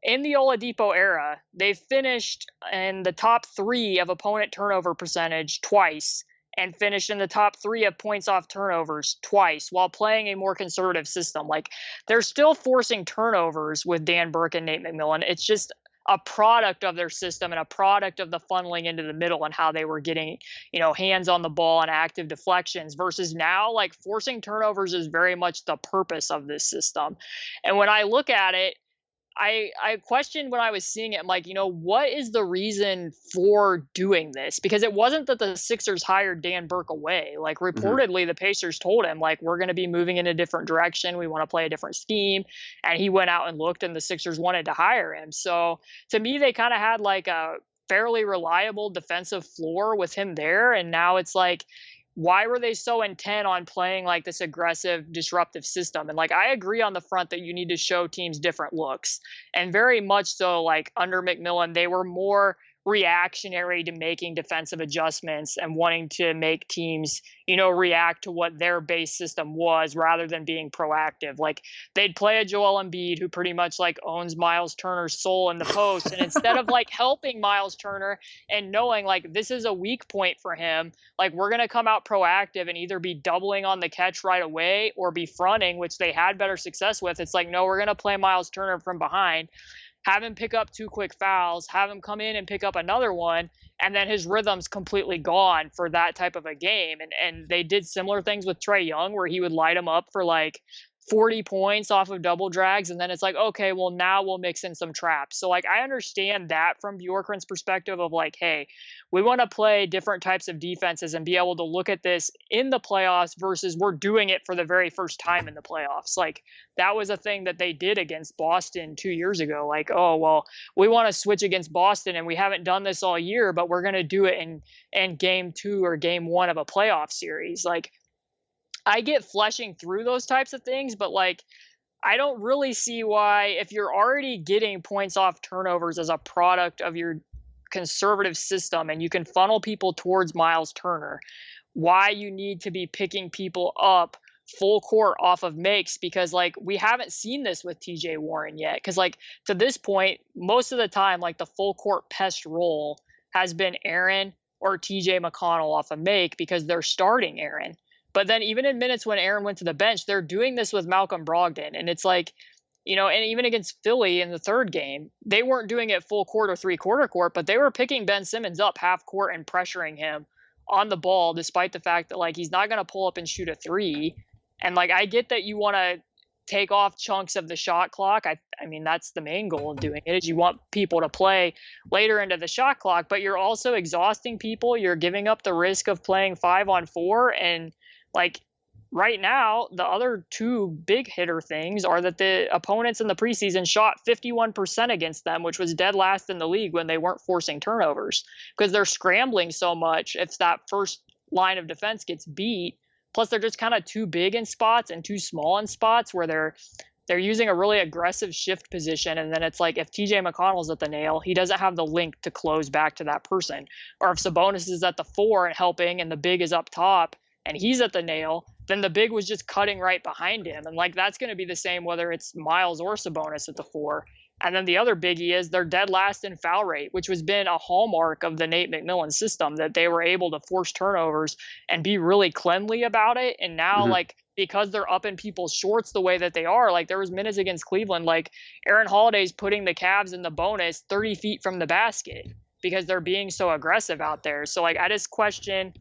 in the Oladipo era, they finished in the top 3 of opponent turnover percentage twice and finished in the top 3 of points off turnovers twice while playing a more conservative system. Like they're still forcing turnovers with Dan Burke and Nate McMillan. It's just a product of their system and a product of the funneling into the middle and how they were getting, hands on the ball and active deflections, versus now, like forcing turnovers is very much the purpose of this system. And when I look at it, I questioned when I was seeing it. I'm like, what is the reason for doing this? Because it wasn't that the Sixers hired Dan Burke away. Like reportedly, the Pacers told him, like, we're going to be moving in a different direction. We want to play a different scheme. And he went out and looked, and the Sixers wanted to hire him. So to me, they kind of had like a fairly reliable defensive floor with him there. And now it's like, why were they so intent on playing like this aggressive, disruptive system? And like, I agree on the front that you need to show teams different looks, and very much so, like under McMillan, they were more reactionary to making defensive adjustments and wanting to make teams, react to what their base system was rather than being proactive. Like they'd play a Joel Embiid who pretty much like owns Myles Turner's soul in the post. And instead of like helping Myles Turner and knowing like this is a weak point for him, like we're going to come out proactive and either be doubling on the catch right away or be fronting, which they had better success with. It's like, no, we're going to play Myles Turner from behind, have him pick up 2 quick fouls, have him come in and pick up another one, and then his rhythm's completely gone for that type of a game. And they did similar things with Trae Young, where he would light him up for like 40 points off of double drags, and then it's like, okay, well, now we'll mix in some traps. So like, I understand that from Bjorkgren's perspective of like, hey, we want to play different types of defenses and be able to look at this in the playoffs versus we're doing it for the very first time in the playoffs. Like, that was a thing that they did against Boston 2 years ago. Like, oh, well, we want to switch against Boston and we haven't done this all year, but we're going to do it in game 2 or game 1 of a playoff series. Like, I get fleshing through those types of things, but like, I don't really see why, if you're already getting points off turnovers as a product of your conservative system and you can funnel people towards Myles Turner, why you need to be picking people up full court off of makes, because like, we haven't seen this with TJ Warren yet. Because like, to this point, most of the time, like, the full court pest role has been Aaron or TJ McConnell off a make because they're starting Aaron. But then even in minutes when Aaron went to the bench, they're doing this with Malcolm Brogdon. And it's like, you know, and even against Philly in the third game, they weren't doing it full court or three-quarter court, but they were picking Ben Simmons up half court and pressuring him on the ball, despite the fact that like, he's not going to pull up and shoot a three. And like, I get that you want to take off chunks of the shot clock. I mean, that's the main goal of doing it, is you want people to play later into the shot clock, but you're also exhausting people. You're giving up the risk of playing 5-on-4. And like, right now, the other two big hitter things are that the opponents in the preseason shot 51% against them, which was dead last in the league when they weren't forcing turnovers, because they're scrambling so much if that first line of defense gets beat. Plus, they're just kind of too big in spots and too small in spots where they're using a really aggressive shift position. And then it's like, if TJ McConnell's at the nail, he doesn't have the link to close back to that person. Or if Sabonis is at the 4 and helping and the big is up top and he's at the nail, then the big was just cutting right behind him. And like, that's going to be the same whether it's Myles or Sabonis at the 4. And then the other biggie is they're dead last in foul rate, which has been a hallmark of the Nate McMillan system, that they were able to force turnovers and be really cleanly about it. And now, like, because they're up in people's shorts the way that they are, like, there was minutes against Cleveland, like Aaron Holiday's putting the Cavs in the bonus 30 feet from the basket because they're being so aggressive out there. So like, I just question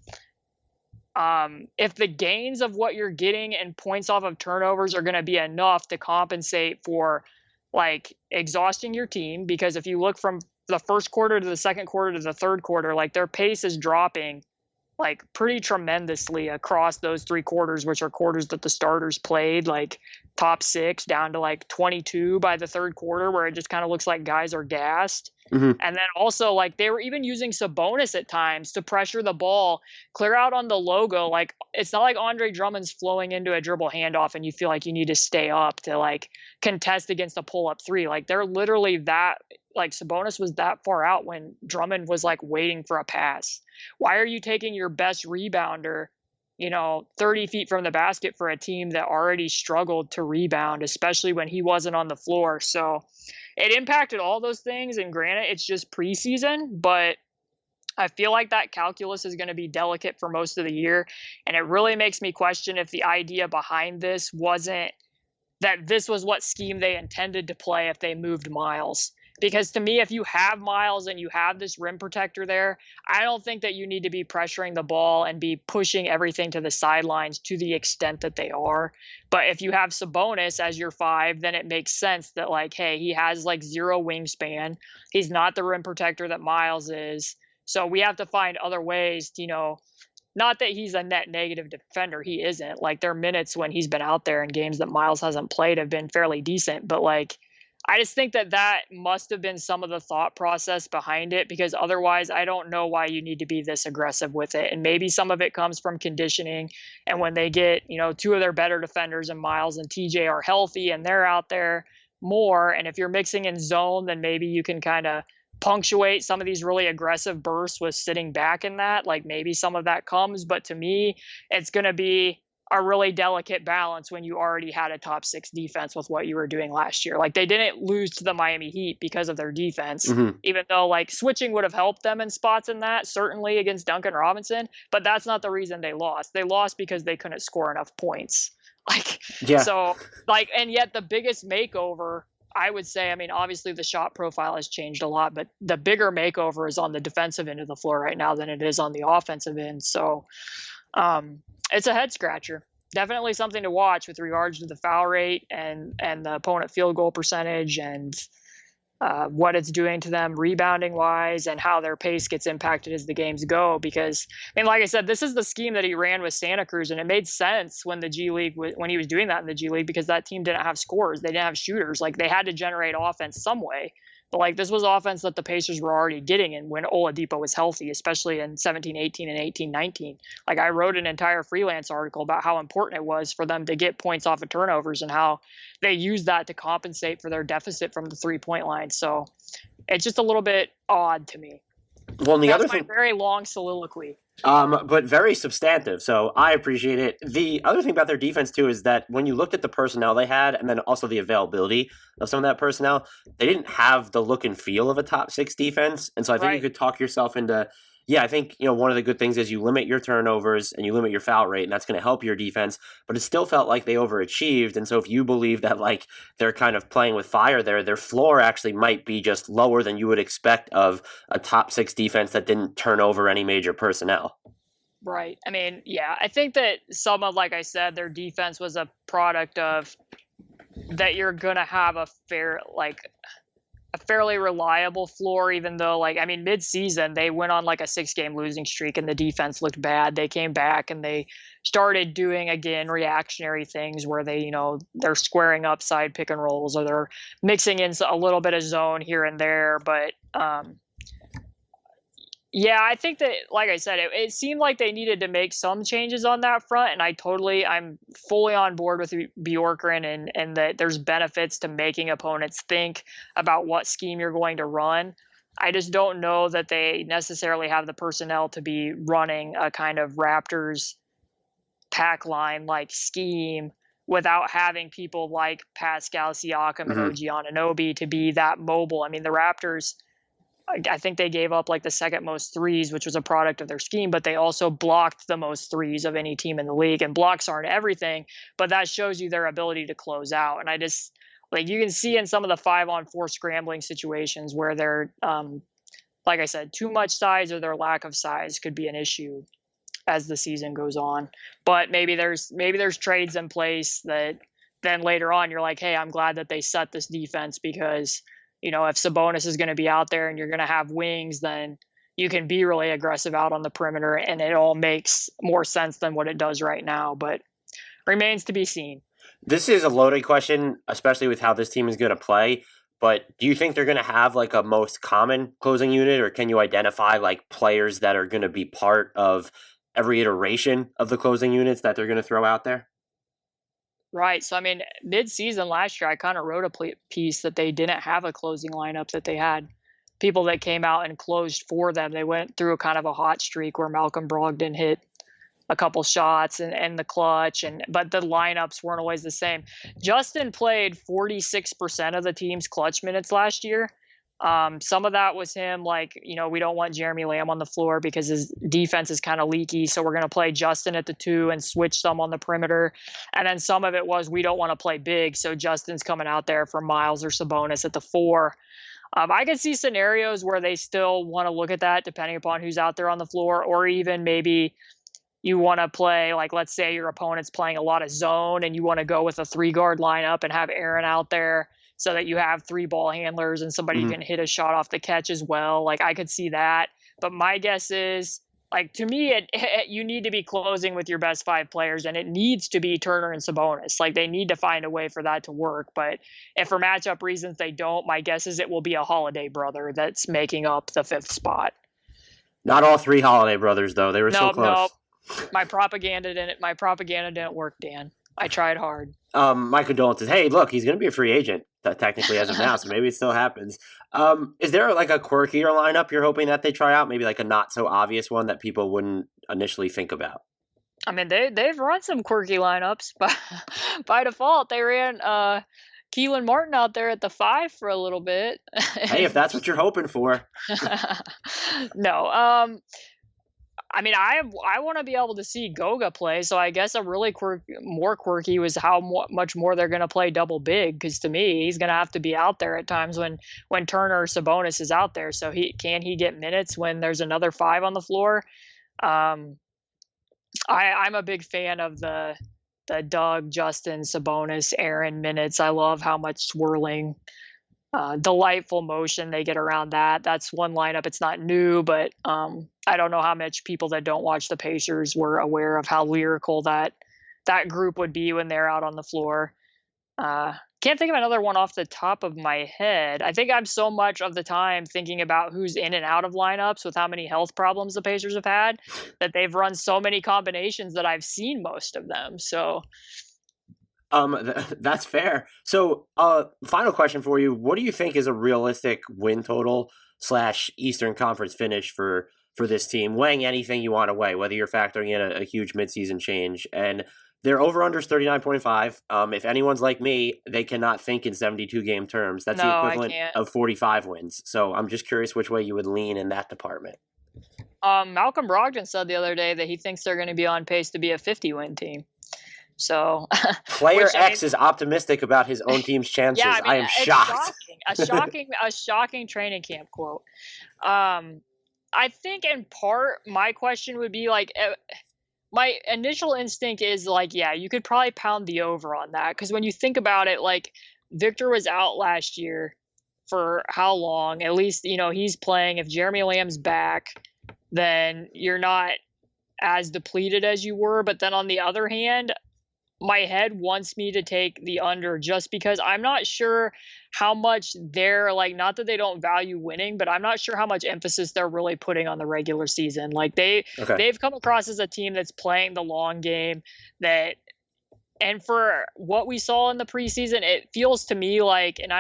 if the gains of what you're getting and points off of turnovers are going to be enough to compensate for like exhausting your team. Because if you look from the first quarter to the second quarter to the third quarter, like, their pace is dropping like pretty tremendously across those 3 quarters, which are quarters that the starters played, like top 6 down to like 22 by the third quarter, where it just kind of looks like guys are gassed. And then also, like, they were even using Sabonis at times to pressure the ball, clear out on the logo. Like, it's not like Andre Drummond's flowing into a dribble handoff and you feel like you need to stay up to like contest against a pull-up 3. Like, they're literally that, like, Sabonis was that far out when Drummond was like waiting for a pass. Why are you taking your best rebounder, 30 feet from the basket for a team that already struggled to rebound, especially when he wasn't on the floor? So it impacted all those things. And granted, it's just preseason, but I feel like that calculus is going to be delicate for most of the year. And it really makes me question if the idea behind this wasn't that this was what scheme they intended to play if they moved Myles. Because to me, if you have Myles and you have this rim protector there, I don't think that you need to be pressuring the ball and be pushing everything to the sidelines to the extent that they are. But if you have Sabonis as your 5, then it makes sense that, like, hey, he has like 0 wingspan. He's not the rim protector that Myles is. So we have to find other ways to, not that he's a net negative defender. He isn't. Like, their minutes when he's been out there in games that Myles hasn't played have been fairly decent. But like, I just think that must have been some of the thought process behind it, because otherwise I don't know why you need to be this aggressive with it. And maybe some of it comes from conditioning. And when they get, 2 of their better defenders and Myles and TJ are healthy and they're out there more. And if you're mixing in zone, then maybe you can kind of punctuate some of these really aggressive bursts with sitting back in that. Like, maybe some of that comes. But to me, it's going to be a really delicate balance when you already had a top 6 defense with what you were doing last year. Like, they didn't lose to the Miami Heat because of their defense, even though like switching would have helped them in spots in that, certainly against Duncan Robinson, but that's not the reason they lost. They lost because they couldn't score enough points. So like, and yet the biggest makeover, I would say, I mean, obviously the shot profile has changed a lot, but the bigger makeover is on the defensive end of the floor right now than it is on the offensive end. So, it's a head scratcher. definitely something to watch with regards to the foul rate and the opponent field goal percentage and what it's doing to them rebounding wise and how their pace gets impacted as the games go. Because, I mean, like I said, this is the scheme that he ran with Santa Cruz, and it made sense when the G League, when he was doing that in the G League, because that team didn't have scorers. They didn't have shooters. Like, they had to generate offense some way. But, like, this was offense that the Pacers were already getting in when Oladipo was healthy, especially in 17-18 and 18-19. Like, I wrote an entire freelance article about how important it was for them to get points off of turnovers and how they used that to compensate for their deficit from the three-point line. So it's just a little bit odd to me. Well, and the That's other thing, very long soliloquy. but very substantive. So I appreciate it. The other thing about their defense too is that when you looked at the personnel they had, and then also the availability of some of that personnel, they didn't have the look and feel of a top 6 defense. And so I think you could talk yourself into. Yeah, I think one of the good things is you limit your turnovers and you limit your foul rate, and that's going to help your defense. But it still felt like they overachieved, and so if you believe that like they're kind of playing with fire there, their floor actually might be just lower than you would expect of a top 6 defense that didn't turn over any major personnel. Right. I mean, yeah, I think that some of, like I said, their defense was a product of that you're going to have a fairly reliable floor, even though, like, I mean, mid-season, they went on like a 6-game losing streak and the defense looked bad. They came back and they started doing, again, reactionary things where they, they're squaring up side pick and rolls or they're mixing in a little bit of zone here and there. But, yeah, I think that, like I said, it seemed like they needed to make some changes on that front, and I'm fully on board with Bjorkgren and that there's benefits to making opponents think about what scheme you're going to run. I just don't know that they necessarily have the personnel to be running a kind of Raptors pack line like scheme without having people like Pascal Siakam and OG Anunoby to be that mobile. I mean, the Raptors, I think they gave up like the second most threes, which was a product of their scheme, but they also blocked the most threes of any team in the league. And blocks aren't everything, but that shows you their ability to close out. And I just, like, you can see in some of the 5-on-4 scrambling situations where they're, like I said, too much size or their lack of size could be an issue as the season goes on. But maybe there's trades in place that then later on you're like, hey, I'm glad that they set this defense because, if Sabonis is going to be out there and you're going to have wings, then you can be really aggressive out on the perimeter and it all makes more sense than what it does right now, but remains to be seen. This is a loaded question, especially with how this team is going to play, but do you think they're going to have like a most common closing unit, or can you identify like players that are going to be part of every iteration of the closing units that they're going to throw out there? Right. So, I mean, mid-season last year, I kind of wrote a piece that they didn't have a closing lineup, that they had people that came out and closed for them. They went through a kind of a hot streak where Malcolm Brogdon hit a couple shots and the clutch, but the lineups weren't always the same. Justin played 46% of the team's clutch minutes last year. Some of that was him, like, we don't want Jeremy Lamb on the floor because his defense is kind of leaky, so we're going to play Justin at the 2 and switch some on the perimeter. And then some of it was we don't want to play big, so Justin's coming out there for Myles or Sabonis at the 4. I could see scenarios where they still want to look at that depending upon who's out there on the floor, or even maybe you want to play, like, let's say your opponent's playing a lot of zone and you want to go with a 3-guard lineup and have Aaron out there so that you have 3 ball handlers and somebody can hit a shot off the catch as well. Like, I could see that. But my guess is, like, to me, you need to be closing with your best 5 players, and it needs to be Turner and Sabonis. Like, they need to find a way for that to work. But if for matchup reasons they don't, my guess is it will be a Holiday brother that's making up the 5th spot. Not all 3 Holiday brothers, though. They were so close. Nope. My propaganda didn't work, Dan. I tried hard. My condolences. Hey, look, he's going to be a free agent technically as of now, so maybe it still happens. Is there like a quirkier lineup you're hoping that they try out? Maybe like a not so obvious one that people wouldn't initially think about? I mean, they've run some quirky lineups, but by default, they ran Keelan Martin out there at the 5 for a little bit. Hey, if that's what you're hoping for. No. I mean, I want to be able to see Goga play, so I guess a really more quirky was how much more they're going to play double big, because to me, he's going to have to be out there at times when Turner or Sabonis is out there. So can he get minutes when there's another 5 on the floor? I'm a big fan of the the Doug, Justin, Sabonis, Aaron minutes. I love how much swirling, delightful motion they get around that. That's one lineup. It's not new, but I don't know how much people that don't watch the Pacers were aware of how lyrical that group would be when they're out on the floor. Can't think of another one off the top of my head. I think I'm so much of the time thinking about who's in and out of lineups with how many health problems the Pacers have had that they've run so many combinations that I've seen most of them. So that's fair. So, final question for you: what do you think is a realistic win total / Eastern Conference finish for this team? Weighing anything you want to weigh, whether you're factoring in a huge midseason change, and their over/under is 39.5. If anyone's like me, they cannot think in 72 game terms. That's the equivalent of 45 wins. So I'm just curious which way you would lean in that department. Malcolm Brogdon said the other day that he thinks they're going to be on pace to be a 50-win team. So Player X is optimistic about his own team's chances. Yeah, I am shocked. A shocking training camp quote. I think in part my question would be like, my initial instinct is like, yeah, you could probably pound the over on that, because when you think about it, like Victor was out last year for how long? At least, he's playing. If Jeremy Lamb's back, then you're not as depleted as you were. But then on the other hand, my head wants me to take the under just because I'm not sure how much they're like, not that they don't value winning, but I'm not sure how much emphasis they're really putting on the regular season. Like they've come across as a team that's playing the long game, and for what we saw in the preseason, it feels to me like, and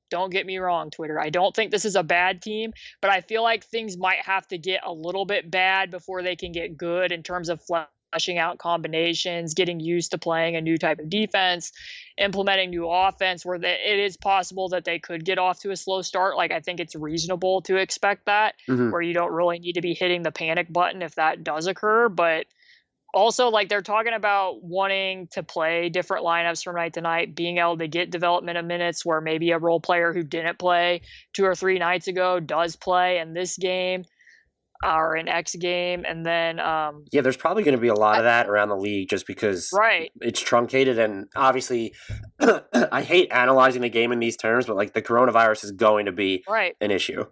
don't get me wrong, Twitter, I don't think this is a bad team, but I feel like things might have to get a little bit bad before they can get good in terms of fleshing out combinations, getting used to playing a new type of defense, implementing new offense, where it is possible that they could get off to a slow start. Like, I think it's reasonable to expect that, where you don't really need to be hitting the panic button if that does occur. But also, like, they're talking about wanting to play different lineups from night to night, being able to get development of minutes where maybe a role player who didn't play 2 or 3 nights ago does play in this game or an X game. And then there's probably going to be a lot of that around the league just because it's truncated. And obviously I hate analyzing the game in these terms, but like the coronavirus is going to be an issue.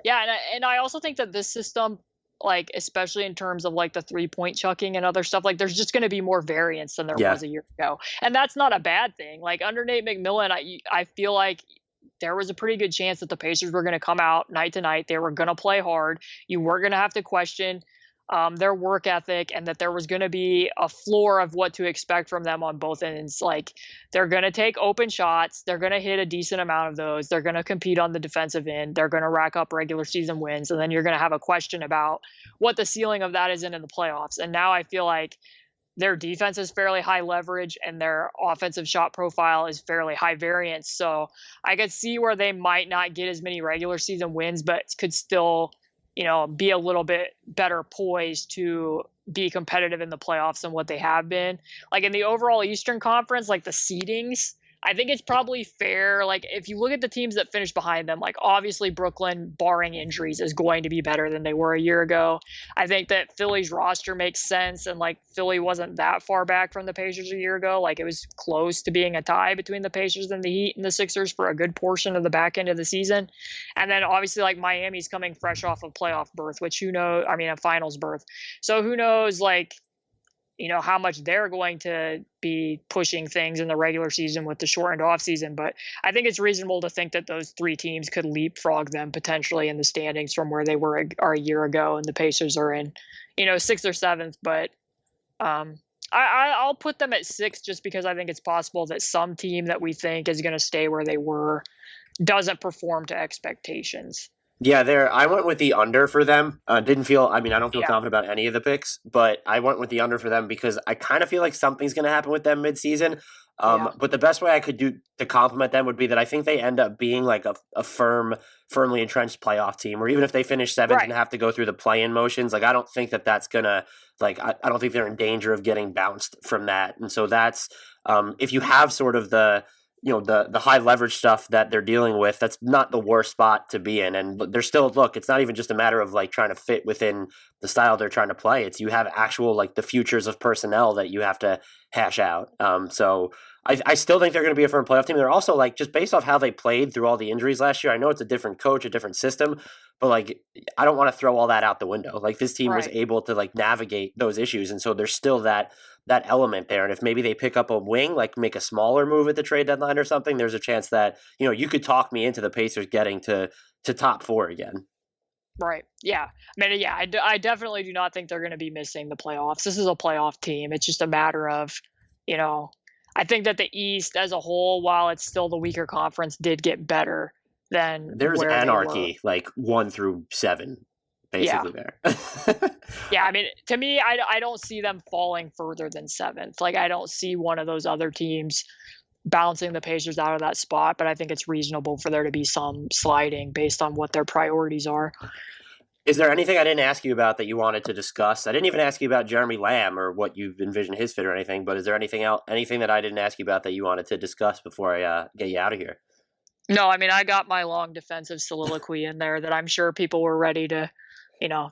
Yeah, and I also think that this system, like especially in terms of like the 3-point chucking and other stuff, like there's just going to be more variance than there was a year ago, and that's not a bad thing. Like under Nate McMillan, I feel like there was a pretty good chance that the Pacers were going to come out night to night. They were going to play hard. You weren't going to have to question their work ethic, and that there was going to be a floor of what to expect from them on both ends. Like they're going to take open shots. They're going to hit a decent amount of those. They're going to compete on the defensive end. They're going to rack up regular season wins. And then you're going to have a question about what the ceiling of that is in the playoffs. And now I feel like their defense is fairly high leverage and their offensive shot profile is fairly high variance. So I could see where they might not get as many regular season wins, but could still, be a little bit better poised to be competitive in the playoffs than what they have been. Like in the overall Eastern Conference, like the seedings, I think it's probably fair. Like if you look at the teams that finished behind them, like obviously Brooklyn, barring injuries, is going to be better than they were a year ago. I think that Philly's roster makes sense, and like Philly wasn't that far back from the Pacers a year ago. Like it was close to being a tie between the Pacers and the Heat and the Sixers for a good portion of the back end of the season. And then obviously like Miami's coming fresh off a playoff berth, which a finals berth. So who knows, like, how much they're going to be pushing things in the regular season with the shortened off season. But I think it's reasonable to think that those 3 teams could leapfrog them potentially in the standings from where they were a year ago. And the Pacers are in, 6th or 7th. But I'll put them at 6 just because I think it's possible that some team that we think is going to stay where they were doesn't perform to expectations. Yeah, I went with the under for them. I don't feel confident about any of the picks, but I went with the under for them because I kind of feel like something's going to happen with them midseason. But the best way I could do to compliment them would be that I think they end up being like a firmly entrenched playoff team, or even if they finish 7th and have to go through the play-in motions, like I don't think that's going to, like, I don't think they're in danger of getting bounced from that. And so that's, if you have sort of the the high leverage stuff that they're dealing with, that's not the worst spot to be in. And they're still, look, it's not even just a matter of like trying to fit within the style they're trying to play. It's you have actual like the futures of personnel that you have to hash out. So I still think they're going to be a firm playoff team. They're also like, just based off how they played through all the injuries last year, I know it's a different coach, a different system, but like, I don't want to throw all that out the window. Like this team was able to like navigate those issues. And so there's still that element there. And if maybe they pick up a wing, like make a smaller move at the trade deadline or something, there's a chance that, you could talk me into the Pacers getting to top 4 again. Right. Yeah. I mean, yeah, I definitely do not think they're going to be missing the playoffs. This is a playoff team. It's just a matter of, I think that the East as a whole, while it's still the weaker conference, did get better than there's anarchy, like 1 through 7, basically there. Yeah, I mean, to me, I don't see them falling further than 7th. Like, I don't see one of those other teams bouncing the Pacers out of that spot, but I think it's reasonable for there to be some sliding based on what their priorities are. Is there anything I didn't ask you about that you wanted to discuss? I didn't even ask you about Jeremy Lamb or what you envision his fit or anything, but is there anything that I didn't ask you about that you wanted to discuss before I get you out of here? No, I mean, I got my long defensive soliloquy in there that I'm sure people were ready to,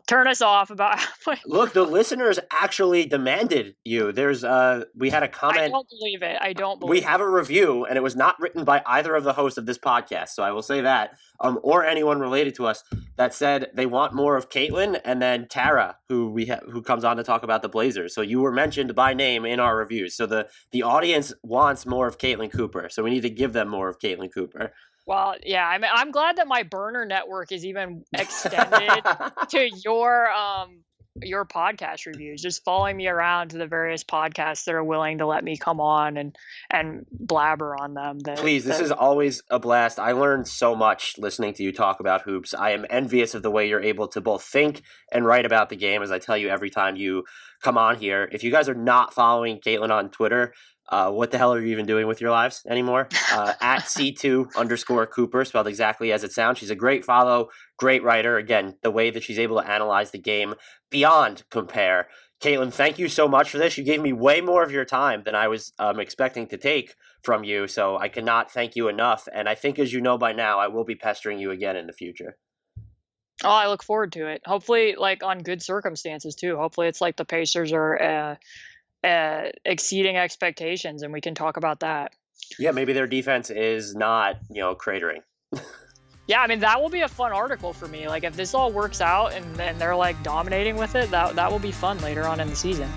turn us off about. Look, the listeners actually demanded you. We had a comment. I don't believe it. We have a review, and it was not written by either of the hosts of this podcast, so I will say that, or anyone related to us, that said they want more of Caitlin, and then Tara, who comes on to talk about the Blazers. So you were mentioned by name in our reviews. So the audience wants more of Caitlin Cooper, so we need to give them more of Caitlin Cooper. Well, yeah, I mean, I'm glad that my burner network is even extended to your podcast reviews, just following me around to the various podcasts that are willing to let me come on and blabber on them. Please, this is always a blast. I learned so much listening to you talk about hoops. I am envious of the way you're able to both think and write about the game, as I tell you every time you come on here. If you guys are not following Caitlin on Twitter, what the hell are you even doing with your lives anymore? At C2_Cooper, spelled exactly as it sounds. She's a great follow, great writer. Again, the way that she's able to analyze the game beyond compare. Caitlin, thank you so much for this. You gave me way more of your time than I was expecting to take from you, so I cannot thank you enough. And I think, as you know by now, I will be pestering you again in the future. Oh, I look forward to it. Hopefully, like, on good circumstances, too. Hopefully it's like the Pacers are exceeding expectations, and we can talk about that. Yeah, maybe their defense is not, cratering. Yeah, I mean, that will be a fun article for me. Like, if this all works out and they're like dominating with it, that will be fun later on in the season.